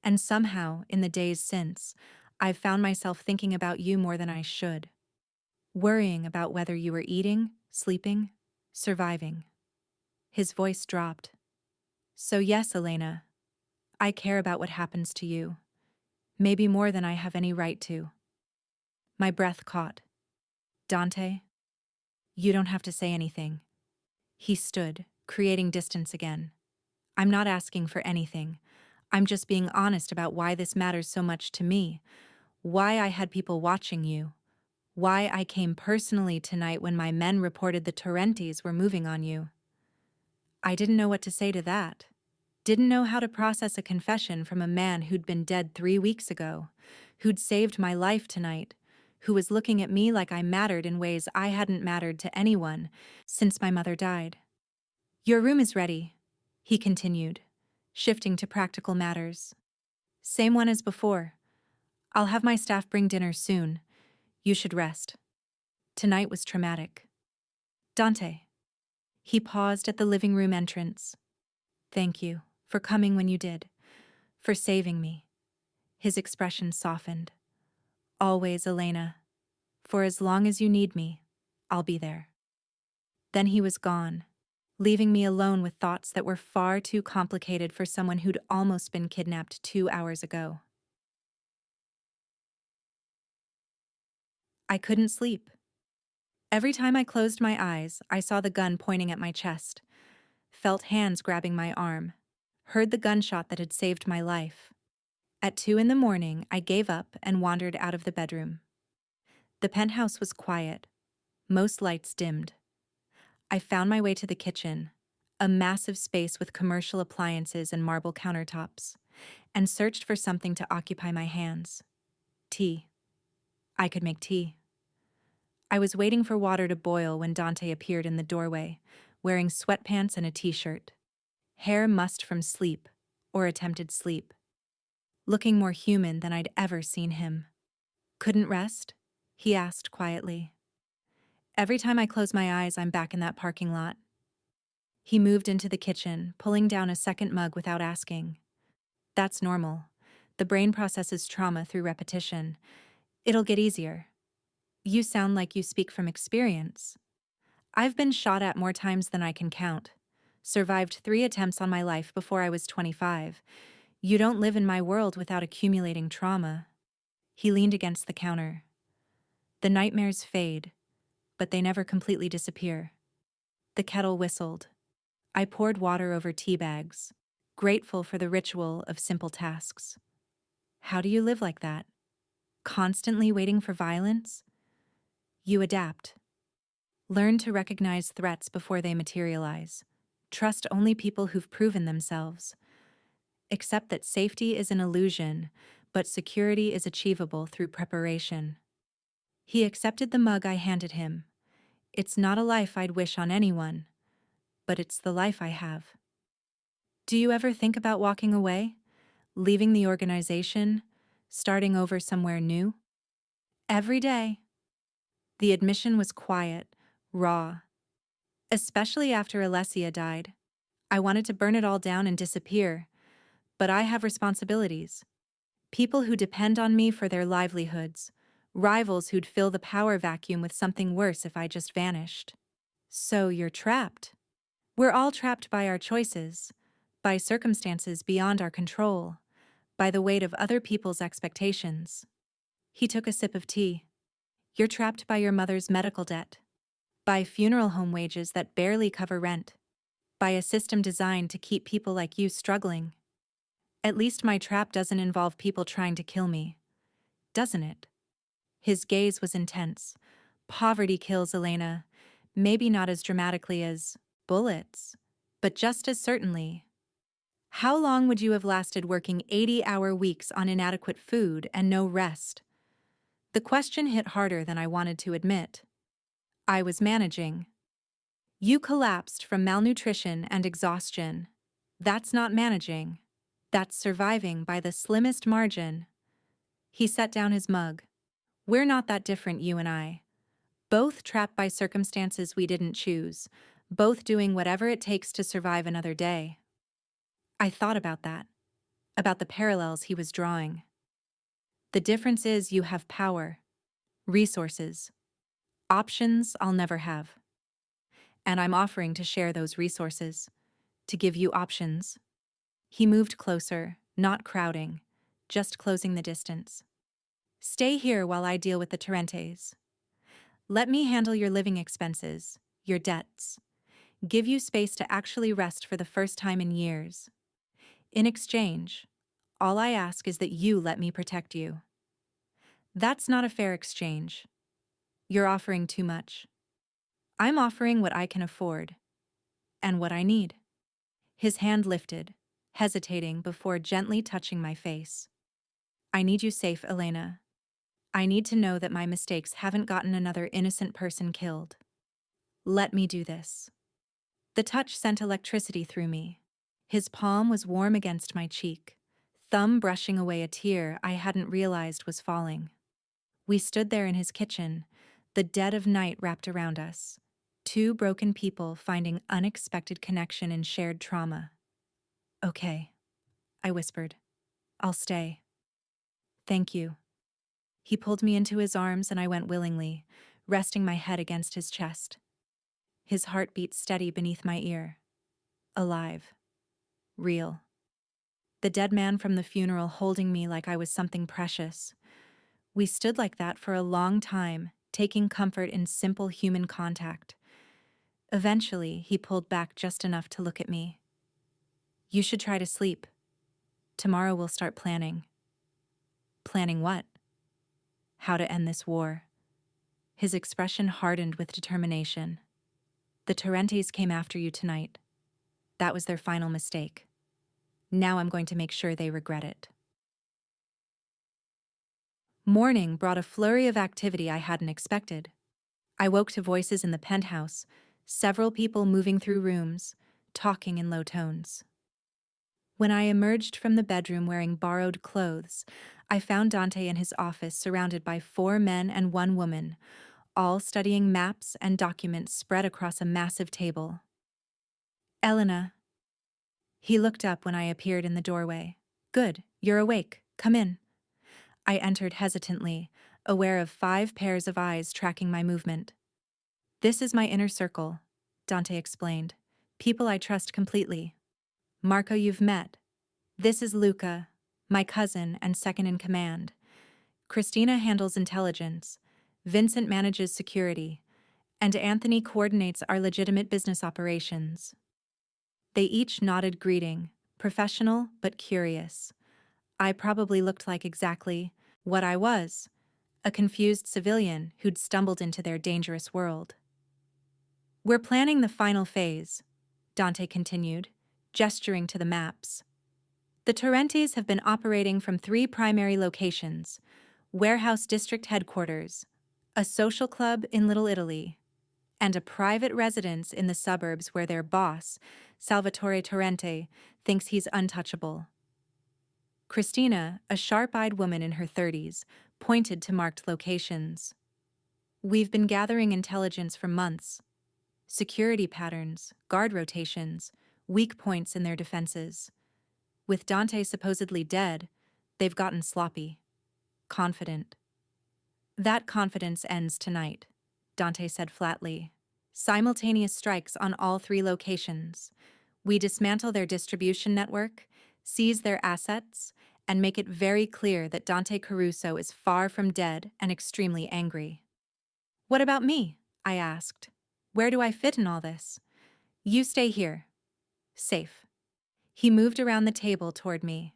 [SPEAKER 1] And somehow, in the days since, I've found myself thinking about you more than I should. Worrying about whether you were eating, sleeping, surviving. His voice dropped. So yes, Elena, I care about what happens to you. Maybe more than I have any right to. My breath caught. Dante? You don't have to say anything. He stood, creating distance again. I'm not asking for anything. I'm just being honest about why this matters so much to me, why I had people watching you, why I came personally tonight when my men reported the Torrentes were moving on you. I didn't know what to say to that. Didn't know how to process a confession from a man who'd been dead 3 weeks ago, who'd saved my life tonight, who was looking at me like I mattered in ways I hadn't mattered to anyone since my mother died. Your room is ready, he continued, shifting to practical matters. Same one as before. I'll have my staff bring dinner soon. You should rest. Tonight was traumatic. Dante. He paused at the living room entrance. Thank you for coming when you did, for saving me. His expression softened. Always, Elena. For as long as you need me, I'll be there. Then he was gone, leaving me alone with thoughts that were far too complicated for someone who'd almost been kidnapped 2 hours ago. I couldn't sleep. Every time I closed my eyes, I saw the gun pointing at my chest, felt hands grabbing my arm, heard the gunshot that had saved my life. At 2 in the morning, I gave up and wandered out of the bedroom. The penthouse was quiet, most lights dimmed. I found my way to the kitchen, a massive space with commercial appliances and marble countertops, and searched for something to occupy my hands. Tea. I could make tea. I was waiting for water to boil when Dante appeared in the doorway, wearing sweatpants and a t-shirt. Hair mussed from sleep, or attempted sleep. Looking more human than I'd ever seen him. Couldn't rest? He asked quietly. Every time I close my eyes, I'm back in that parking lot. He moved into the kitchen, pulling down a second mug without asking. That's normal. The brain processes trauma through repetition. It'll get easier. You sound like you speak from experience. I've been shot at more times than I can count. Survived 3 attempts on my life before I was 25. You don't live in my world without accumulating trauma. He leaned against the counter. The nightmares fade, but they never completely disappear. The kettle whistled. I poured water over tea bags, grateful for the ritual of simple tasks. How do you live like that? Constantly waiting for violence? You adapt. Learn to recognize threats before they materialize. Trust only people who've proven themselves. Accept that safety is an illusion, but security is achievable through preparation. He accepted the mug I handed him. It's not a life I'd wish on anyone, but it's the life I have. Do you ever think about walking away? Leaving the organization? Starting over somewhere new? Every day. The admission was quiet, raw. Especially after Alessia died. I wanted to burn it all down and disappear, but I have responsibilities. People who depend on me for their livelihoods. Rivals who'd fill the power vacuum with something worse if I just vanished. So you're trapped. We're all trapped by our choices, by circumstances beyond our control, by the weight of other people's expectations. He took a sip of tea. You're trapped by your mother's medical debt, by funeral home wages that barely cover rent, by a system designed to keep people like you struggling. At least my trap doesn't involve people trying to kill me, doesn't it? His gaze was intense. Poverty kills, Elena. Maybe not as dramatically as bullets, but just as certainly. How long would you have lasted working 80-hour weeks on inadequate food and no rest? The question hit harder than I wanted to admit. I was managing. You collapsed from malnutrition and exhaustion. That's not managing. That's surviving by the slimmest margin. He set down his mug. We're not that different, you and I. Both trapped by circumstances we didn't choose, both doing whatever it takes to survive another day. I thought about that, about the parallels he was drawing. The difference is you have power, resources, options I'll never have. And I'm offering to share those resources, to give you options. He moved closer, not crowding, just closing the distance. Stay here while I deal with the Torrentes. Let me handle your living expenses, your debts. Give you space to actually rest for the first time in years. In exchange, all I ask is that you let me protect you. That's not a fair exchange. You're offering too much. I'm offering what I can afford, and what I need. His hand lifted, hesitating before gently touching my face. I need you safe, Elena. I need to know that my mistakes haven't gotten another innocent person killed. Let me do this. The touch sent electricity through me. His palm was warm against my cheek, thumb brushing away a tear I hadn't realized was falling. We stood there in his kitchen, the dead of night wrapped around us. Two broken people finding unexpected connection in shared trauma. Okay, I whispered. I'll stay. Thank you. He pulled me into his arms and I went willingly, resting my head against his chest. His heart beat steady beneath my ear. Alive. Real. The dead man from the funeral holding me like I was something precious. We stood like that for a long time, taking comfort in simple human contact. Eventually, he pulled back just enough to look at me. You should try to sleep. Tomorrow we'll start planning. Planning what? How to end this war. His expression hardened with determination. The Torrentes came after you tonight. That was their final mistake. Now I'm going to make sure they regret it. Morning brought a flurry of activity I hadn't expected. I woke to voices in the penthouse, several people moving through rooms, talking in low tones. When I emerged from the bedroom wearing borrowed clothes, I found Dante in his office surrounded by 4 men and 1 woman, all studying maps and documents spread across a massive table. Elena. He looked up when I appeared in the doorway. Good, you're awake. Come in. I entered hesitantly, aware of 5 pairs of eyes tracking my movement. This is my inner circle, Dante explained. People I trust completely. Marco you've met. This is Luca, my cousin and second in command. Christina handles intelligence, Vincent manages security, and Anthony coordinates our legitimate business operations. They each nodded greeting, professional but curious. I probably looked like exactly what I was, a confused civilian who'd stumbled into their dangerous world. We're planning the final phase, Dante continued, gesturing to the maps. The Torrentes have been operating from 3 primary locations: Warehouse District Headquarters, a social club in Little Italy, and a private residence in the suburbs where their boss, Salvatore Torrente, thinks he's untouchable. Christina, a sharp-eyed woman in her 30s, pointed to marked locations. We've been gathering intelligence for months. Security patterns, guard rotations, weak points in their defenses. With Dante supposedly dead, they've gotten sloppy, confident. That confidence ends tonight, Dante said flatly. Simultaneous strikes on all 3 locations. We dismantle their distribution network, seize their assets, and make it very clear that Dante Caruso is far from dead and extremely angry. What about me? I asked. Where do I fit in all this? You stay here. Safe. He moved around the table toward me.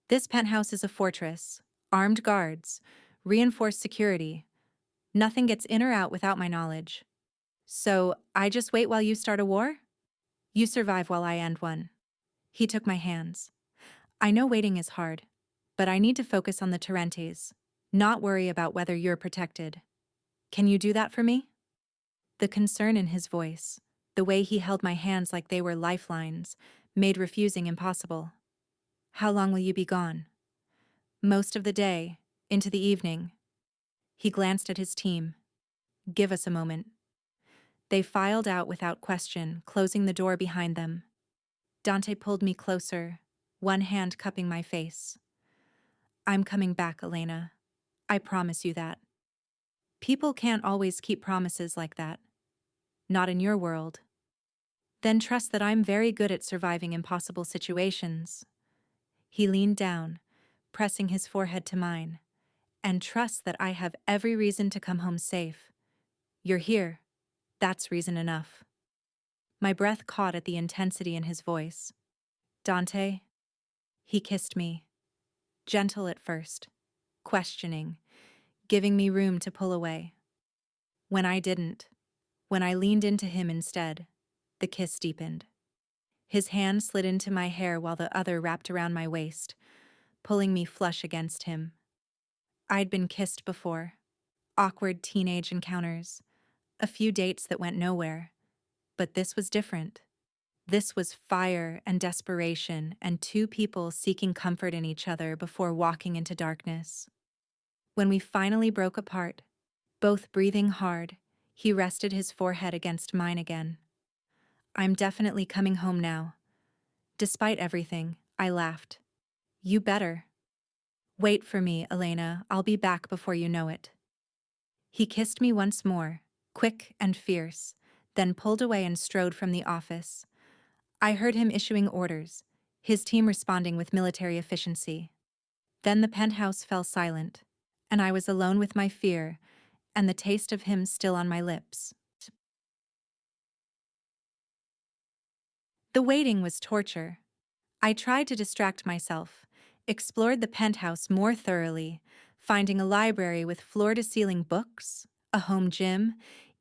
[SPEAKER 1] This penthouse is a fortress, armed guards, reinforced security. Nothing gets in or out without my knowledge. So, I just wait while you start a war? You survive while I end one. He took my hands. I know waiting is hard, but I need to focus on the Torrentes, not worry about whether you're protected. Can you do that for me? The concern in his voice, the way he held my hands like they were lifelines, made refusing impossible. How long will you be gone? Most of the day, into the evening. He glanced at his team. Give us a moment. They filed out without question, closing the door behind them. Dante pulled me closer, one hand cupping my face. I'm coming back, Elena. I promise you that. People can't always keep promises like that. Not in your world. Then trust that I'm very good at surviving impossible situations. He leaned down, pressing his forehead to mine, and trust that I have every reason to come home safe. You're here. That's reason enough. My breath caught at the intensity in his voice. Dante? He kissed me. Gentle at first, questioning, giving me room to pull away. When I didn't, when I leaned into him instead, the kiss deepened. His hand slid into my hair while the other wrapped around my waist, pulling me flush against him. I'd been kissed before. Awkward teenage encounters. A few dates that went nowhere. But this was different. This was fire and desperation and 2 people seeking comfort in each other before walking into darkness. When we finally broke apart, both breathing hard, he rested his forehead against mine again. I'm definitely coming home now. Despite everything, I laughed. You better. Wait for me, Elena. I'll be back before you know it. He kissed me once more, quick and fierce, then pulled away and strode from the office. I heard him issuing orders, his team responding with military efficiency. Then the penthouse fell silent, and I was alone with my fear and the taste of him still on my lips. The waiting was torture. I tried to distract myself, explored the penthouse more thoroughly, finding a library with floor-to-ceiling books, a home gym,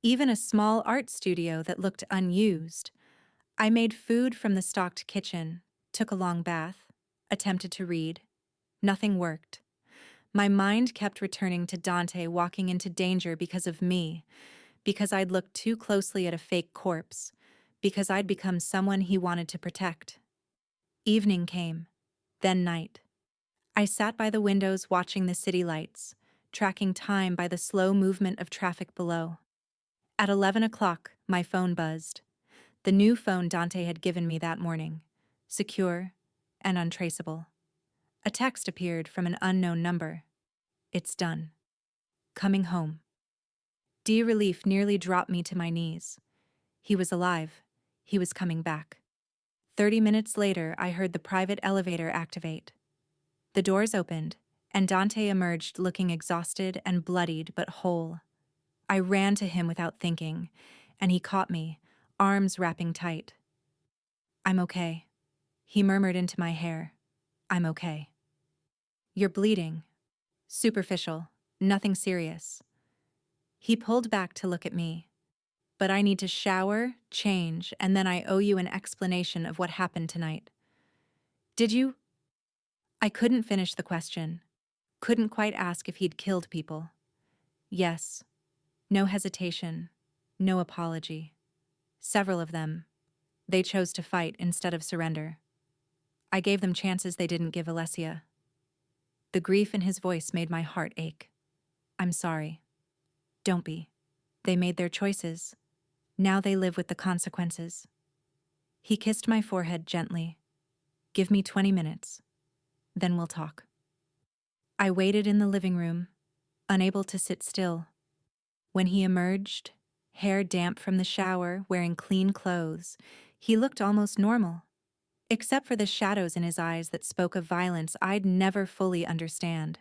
[SPEAKER 1] even a small art studio that looked unused. I made food from the stocked kitchen, took a long bath, attempted to read. Nothing worked. My mind kept returning to Dante walking into danger because of me, because I'd looked too closely at a fake corpse, because I'd become someone he wanted to protect. Evening came, then night. I sat by the windows watching the city lights, tracking time by the slow movement of traffic below. At 11 o'clock, my phone buzzed. The new phone Dante had given me that morning, secure and untraceable. A text appeared from an unknown number. It's done. Coming home. Relief nearly dropped me to my knees. He was alive. He was coming back. 30 minutes later, I heard the private elevator activate. The doors opened, and Dante emerged looking exhausted and bloodied but whole. I ran to him without thinking, and he caught me, arms wrapping tight. "I'm okay," he murmured into my hair. "I'm okay." "You're bleeding." "Superficial, nothing serious." He pulled back to look at me. "But I need to shower, change, and then I owe you an explanation of what happened tonight." "Did you?" I couldn't finish the question. Couldn't quite ask if he'd killed people. "Yes." No hesitation. No apology. Several of them. They chose to fight instead of surrender. I gave them chances they didn't give Alessia. The grief in his voice made my heart ache. "I'm sorry." "Don't be. They made their choices. Now they live with the consequences." He kissed my forehead gently. "Give me 20 minutes. Then we'll talk." I waited in the living room, unable to sit still. When he emerged, hair damp from the shower, wearing clean clothes, he looked almost normal, except for the shadows in his eyes that spoke of violence I'd never fully understand.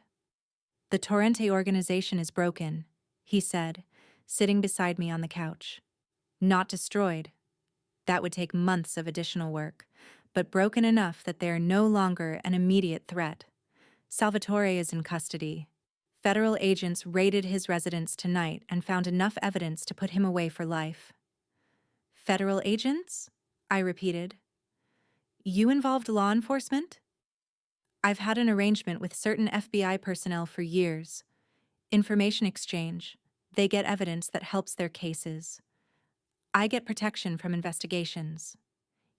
[SPEAKER 1] "The Torrente organization is broken," he said, sitting beside me on the couch. "Not destroyed. That would take months of additional work, but broken enough that they're no longer an immediate threat. Salvatore is in custody. Federal agents raided his residence tonight and found enough evidence to put him away for life." "Federal agents?" I repeated. "You involved law enforcement?" "I've had an arrangement with certain FBI personnel for years. Information exchange. They get evidence that helps their cases. I get protection from investigations."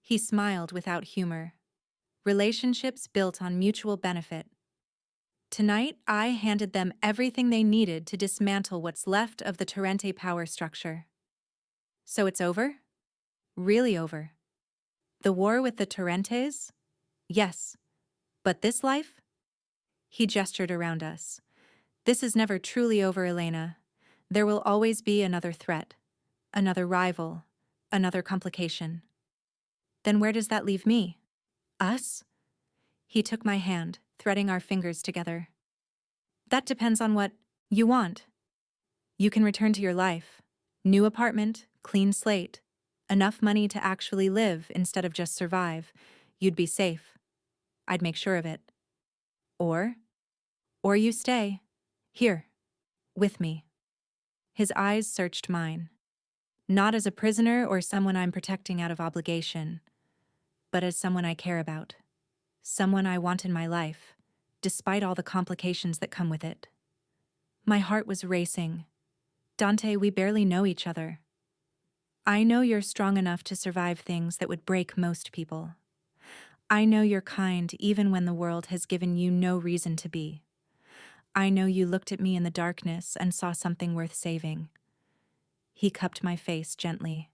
[SPEAKER 1] He smiled without humor. "Relationships built on mutual benefit. Tonight, I handed them everything they needed to dismantle what's left of the Torrente power structure." "So it's over?" "Really over." "The war with the Torrentes?" "Yes. But this life?" He gestured around us. "This is never truly over, Elena. There will always be another threat, another rival, another complication." "Then where does that leave me?" "Us?" He took my hand, threading our fingers together. "That depends on what you want. You can return to your life. New apartment, clean slate. Enough money to actually live instead of just survive. You'd be safe. I'd make sure of it. Or you stay. Here. With me." His eyes searched mine. "Not as a prisoner or someone I'm protecting out of obligation, but as someone I care about. Someone I want in my life, despite all the complications that come with it." My heart was racing. "Dante, we barely know each other. I know you're strong enough to survive things that would break most people. I know you're kind even when the world has given you no reason to be. I know you looked at me in the darkness and saw something worth saving." He cupped my face gently.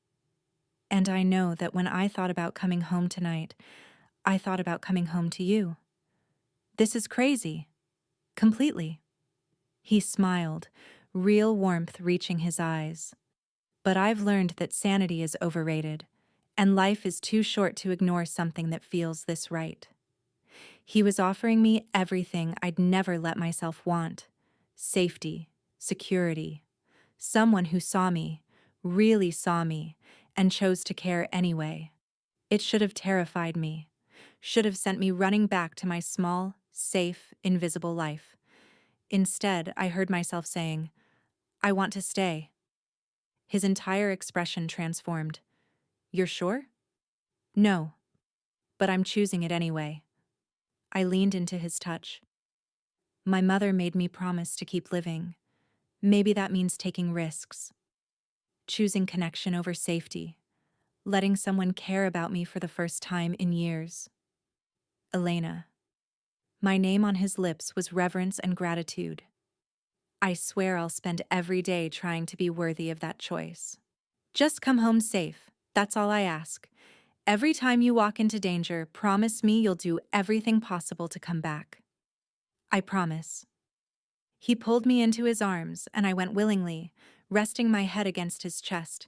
[SPEAKER 1] "And I know that when I thought about coming home tonight, I thought about coming home to you. This is crazy. Completely." He smiled, real warmth reaching his eyes. "But I've learned that sanity is overrated, and life is too short to ignore something that feels this right." He was offering me everything I'd never let myself want. Safety, security, someone who saw me, really saw me, and chose to care anyway. It should have terrified me, should have sent me running back to my small, safe, invisible life. Instead, I heard myself saying, "I want to stay." His entire expression transformed. "You're sure?" "No, but I'm choosing it anyway." I leaned into his touch. "My mother made me promise to keep living. Maybe that means taking risks. Choosing connection over safety. Letting someone care about me for the first time in years." Elena. My name on his lips was reverence and gratitude. I swear I'll spend every day trying to be worthy of that choice. Just come home safe. That's all I ask. Every time you walk into danger, promise me you'll do everything possible to come back." "I promise." He pulled me into his arms, and I went willingly, resting my head against his chest.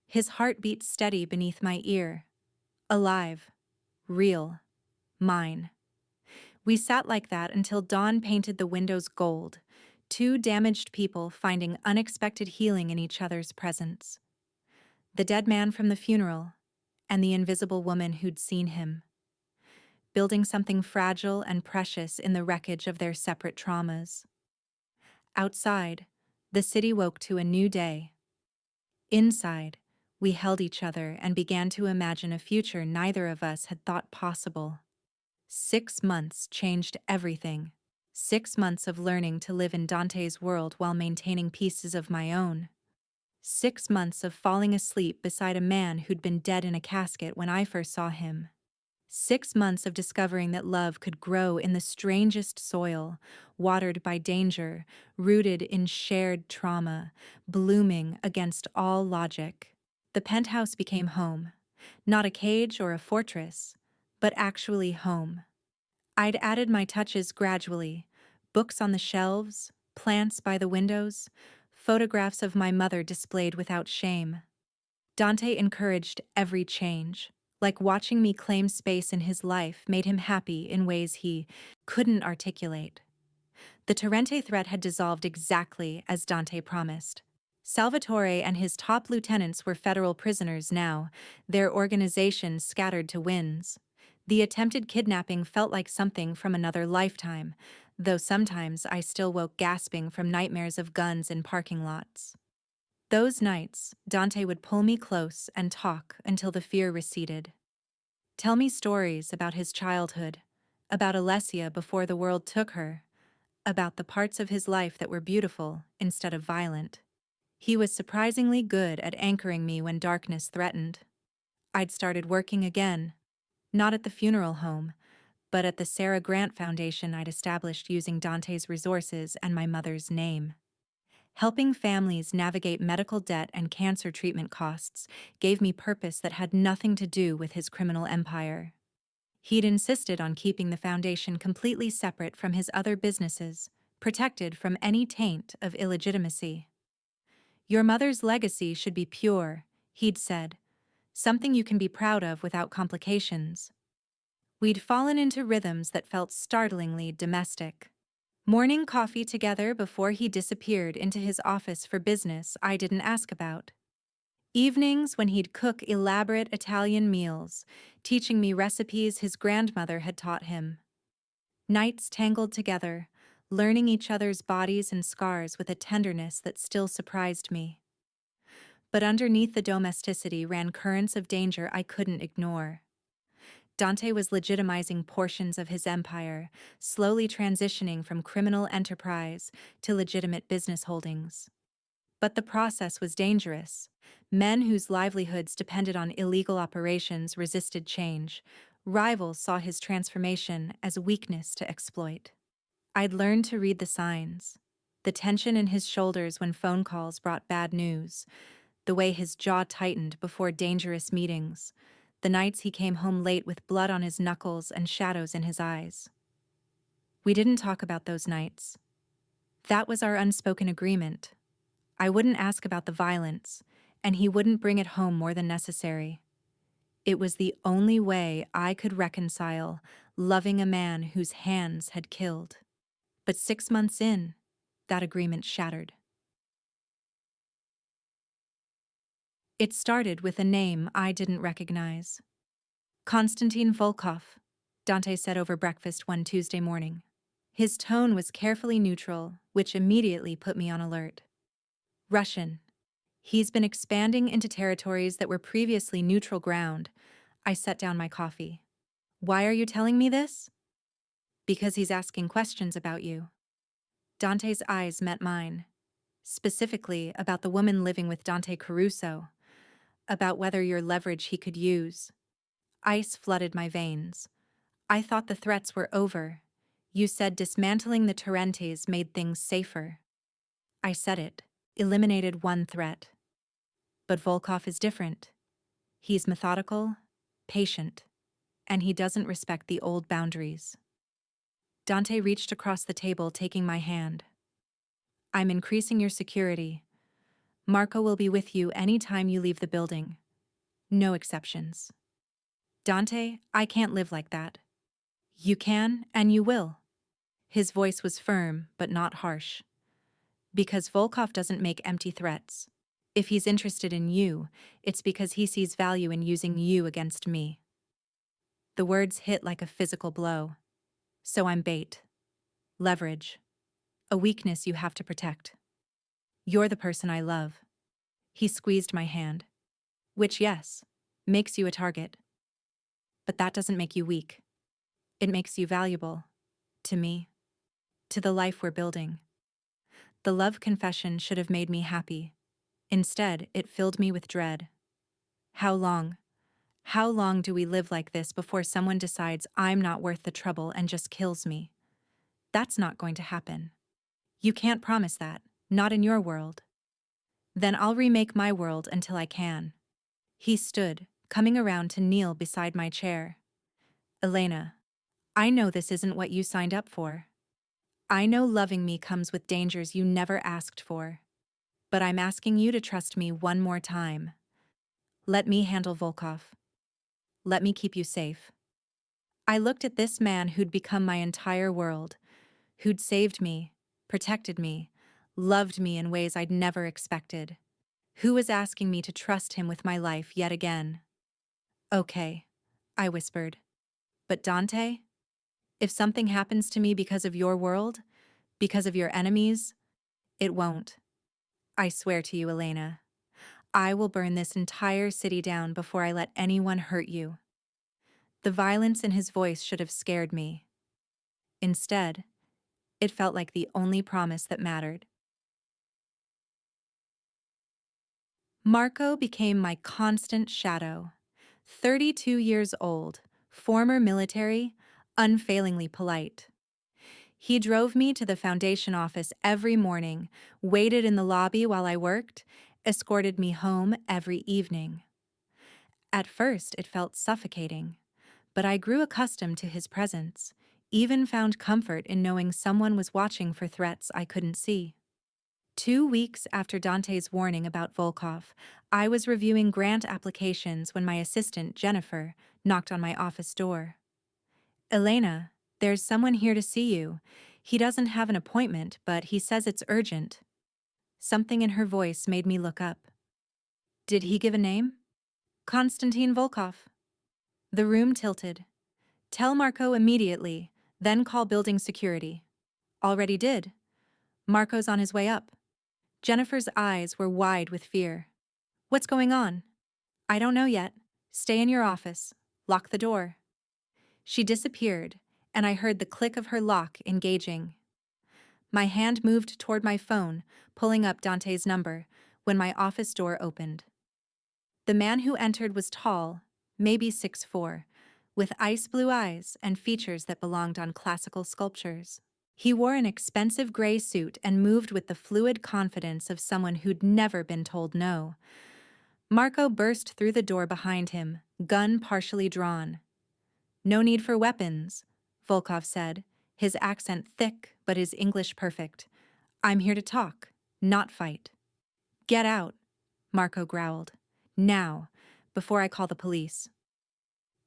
[SPEAKER 1] His heart beat steady beneath my ear. Alive. Real. Mine. We sat like that until dawn painted the windows gold, two damaged people finding unexpected healing in each other's presence. The dead man from the funeral, and the invisible woman who'd seen him, building something fragile and precious in the wreckage of their separate traumas. Outside, the city woke to a new day. Inside, we held each other and began to imagine a future neither of us had thought possible. 6 months changed everything. 6 months of learning to live in Dante's world while maintaining pieces of my own. 6 months of falling asleep beside a man who'd been dead in a casket when I first saw him. 6 months of discovering that love could grow in the strangest soil, watered by danger, rooted in shared trauma, blooming against all logic. The penthouse became home. Not a cage or a fortress, but actually home. I'd added my touches gradually, books on the shelves, plants by the windows, photographs of my mother displayed without shame. Dante encouraged every change, like watching me claim space in his life made him happy in ways he couldn't articulate. The Torrente threat had dissolved exactly as Dante promised. Salvatore and his top lieutenants were federal prisoners now, their organization scattered to winds. The attempted kidnapping felt like something from another lifetime, though sometimes I still woke gasping from nightmares of guns in parking lots. Those nights, Dante would pull me close and talk until the fear receded. Tell me stories about his childhood, about Alessia before the world took her, about the parts of his life that were beautiful instead of violent. He was surprisingly good at anchoring me when darkness threatened. I'd started working again, not at the funeral home, but at the Sarah Grant Foundation I'd established using Dante's resources and my mother's name. Helping families navigate medical debt and cancer treatment costs gave me purpose that had nothing to do with his criminal empire. He'd insisted on keeping the foundation completely separate from his other businesses, protected from any taint of illegitimacy. Your mother's legacy should be pure, he'd said, something you can be proud of without complications. We'd fallen into rhythms that felt startlingly domestic. Morning coffee together before he disappeared into his office for business I didn't ask about. Evenings when he'd cook elaborate Italian meals, teaching me recipes his grandmother had taught him. Nights tangled together, learning each other's bodies and scars with a tenderness that still surprised me. But underneath the domesticity ran currents of danger I couldn't ignore. Dante was legitimizing portions of his empire, slowly transitioning from criminal enterprise to legitimate business holdings. But the process was dangerous. Men whose livelihoods depended on illegal operations resisted change. Rivals saw his transformation as weakness to exploit. I'd learned to read the signs. The tension in his shoulders when phone calls brought bad news, the way his jaw tightened before dangerous meetings, the nights he came home late with blood on his knuckles and shadows in his eyes. We didn't talk about those nights. That was our unspoken agreement. I wouldn't ask about the violence, and he wouldn't bring it home more than necessary. It was the only way I could reconcile loving a man whose hands had killed. But 6 months in, that agreement shattered. It started with a name I didn't recognize. Konstantin Volkov, Dante said over breakfast one Tuesday morning. His tone was carefully neutral, which immediately put me on alert. Russian. He's been expanding into territories that were previously neutral ground. I set down my coffee. Why are you telling me this? Because he's asking questions about you. Dante's eyes met mine. Specifically about the woman living with Dante Caruso. About whether you're leverage he could use. Ice flooded my veins. I thought the threats were over. You said dismantling the Torrentes made things safer. I said it, eliminated one threat. But Volkov is different. He's methodical, patient, and he doesn't respect the old boundaries. Dante reached across the table, taking my hand. I'm increasing your security. Marco will be with you any time you leave the building. No exceptions. Dante, I can't live like that. You can and you will. His voice was firm, but not harsh. Because Volkov doesn't make empty threats. If he's interested in you, it's because he sees value in using you against me. The words hit like a physical blow. So I'm bait. Leverage. A weakness you have to protect. You're the person I love. He squeezed my hand. Which, yes, makes you a target. But that doesn't make you weak. It makes you valuable. To me. To the life we're building. The love confession should have made me happy. Instead, it filled me with dread. How long? How long do we live like this before someone decides I'm not worth the trouble and just kills me? That's not going to happen. You can't promise that, not in your world. Then I'll remake my world until I can. He stood, coming around to kneel beside my chair. Elena, I know this isn't what you signed up for. I know loving me comes with dangers you never asked for. But I'm asking you to trust me one more time. Let me handle Volkov. Let me keep you safe. I looked at this man who'd become my entire world, who'd saved me, protected me, loved me in ways I'd never expected, who was asking me to trust him with my life yet again. Okay, I whispered. But Dante, if something happens to me because of your world, because of your enemies, it won't. I swear to you, Elena. I will burn this entire city down before I let anyone hurt you. The violence in his voice should have scared me. Instead, it felt like the only promise that mattered. Marco became my constant shadow. 32 years old, former military, unfailingly polite. He drove me to the foundation office every morning, waited in the lobby while I worked, escorted me home every evening. At first, it felt suffocating, but I grew accustomed to his presence, even found comfort in knowing someone was watching for threats I couldn't see. 2 weeks after Dante's warning about Volkov, I was reviewing grant applications when my assistant, Jennifer, knocked on my office door. Elena, there's someone here to see you. He doesn't have an appointment, but he says it's urgent. Something in her voice made me look up. Did he give a name? Konstantin Volkov. The room tilted. Tell Marco immediately, then call building security. Already did. Marco's on his way up. Jennifer's eyes were wide with fear. What's going on? I don't know yet. Stay in your office. Lock the door. She disappeared, and I heard the click of her lock engaging. My hand moved toward my phone, pulling up Dante's number, when my office door opened. The man who entered was tall, maybe 6'4", with ice blue eyes and features that belonged on classical sculptures. He wore an expensive gray suit and moved with the fluid confidence of someone who'd never been told no. Marco burst through the door behind him, gun partially drawn. No need for weapons, Volkov said, his accent thick but his English perfect. I'm here to talk, not fight. Get out, Marco growled. Now, before I call the police.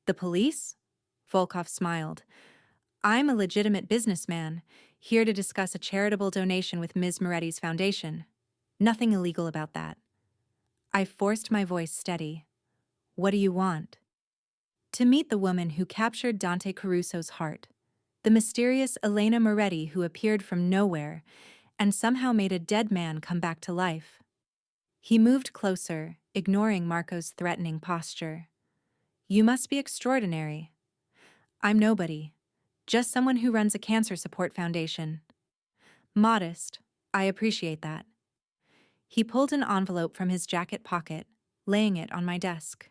[SPEAKER 1] The police? Volkov smiled. I'm a legitimate businessman, here to discuss a charitable donation with Ms. Moretti's foundation. Nothing illegal about that. I forced my voice steady. What do you want? To meet the woman who captured Dante Caruso's heart, the mysterious Elena Moretti who appeared from nowhere and somehow made a dead man come back to life. He moved closer, ignoring Marco's threatening posture. You must be extraordinary. I'm nobody. Just someone who runs a cancer support foundation. Modest, I appreciate that. He pulled an envelope from his jacket pocket, laying it on my desk.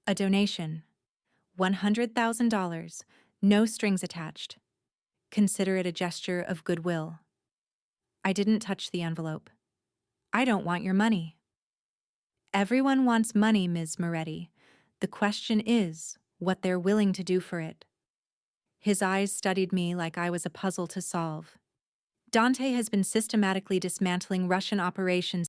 [SPEAKER 1] A donation. $100,000, no strings attached. Consider it a gesture of goodwill. I didn't touch the envelope. I don't want your money. Everyone wants money, Ms. Moretti. The question is what they're willing to do for it. His eyes studied me like I was a puzzle to solve. Dante has been systematically dismantling Russian operations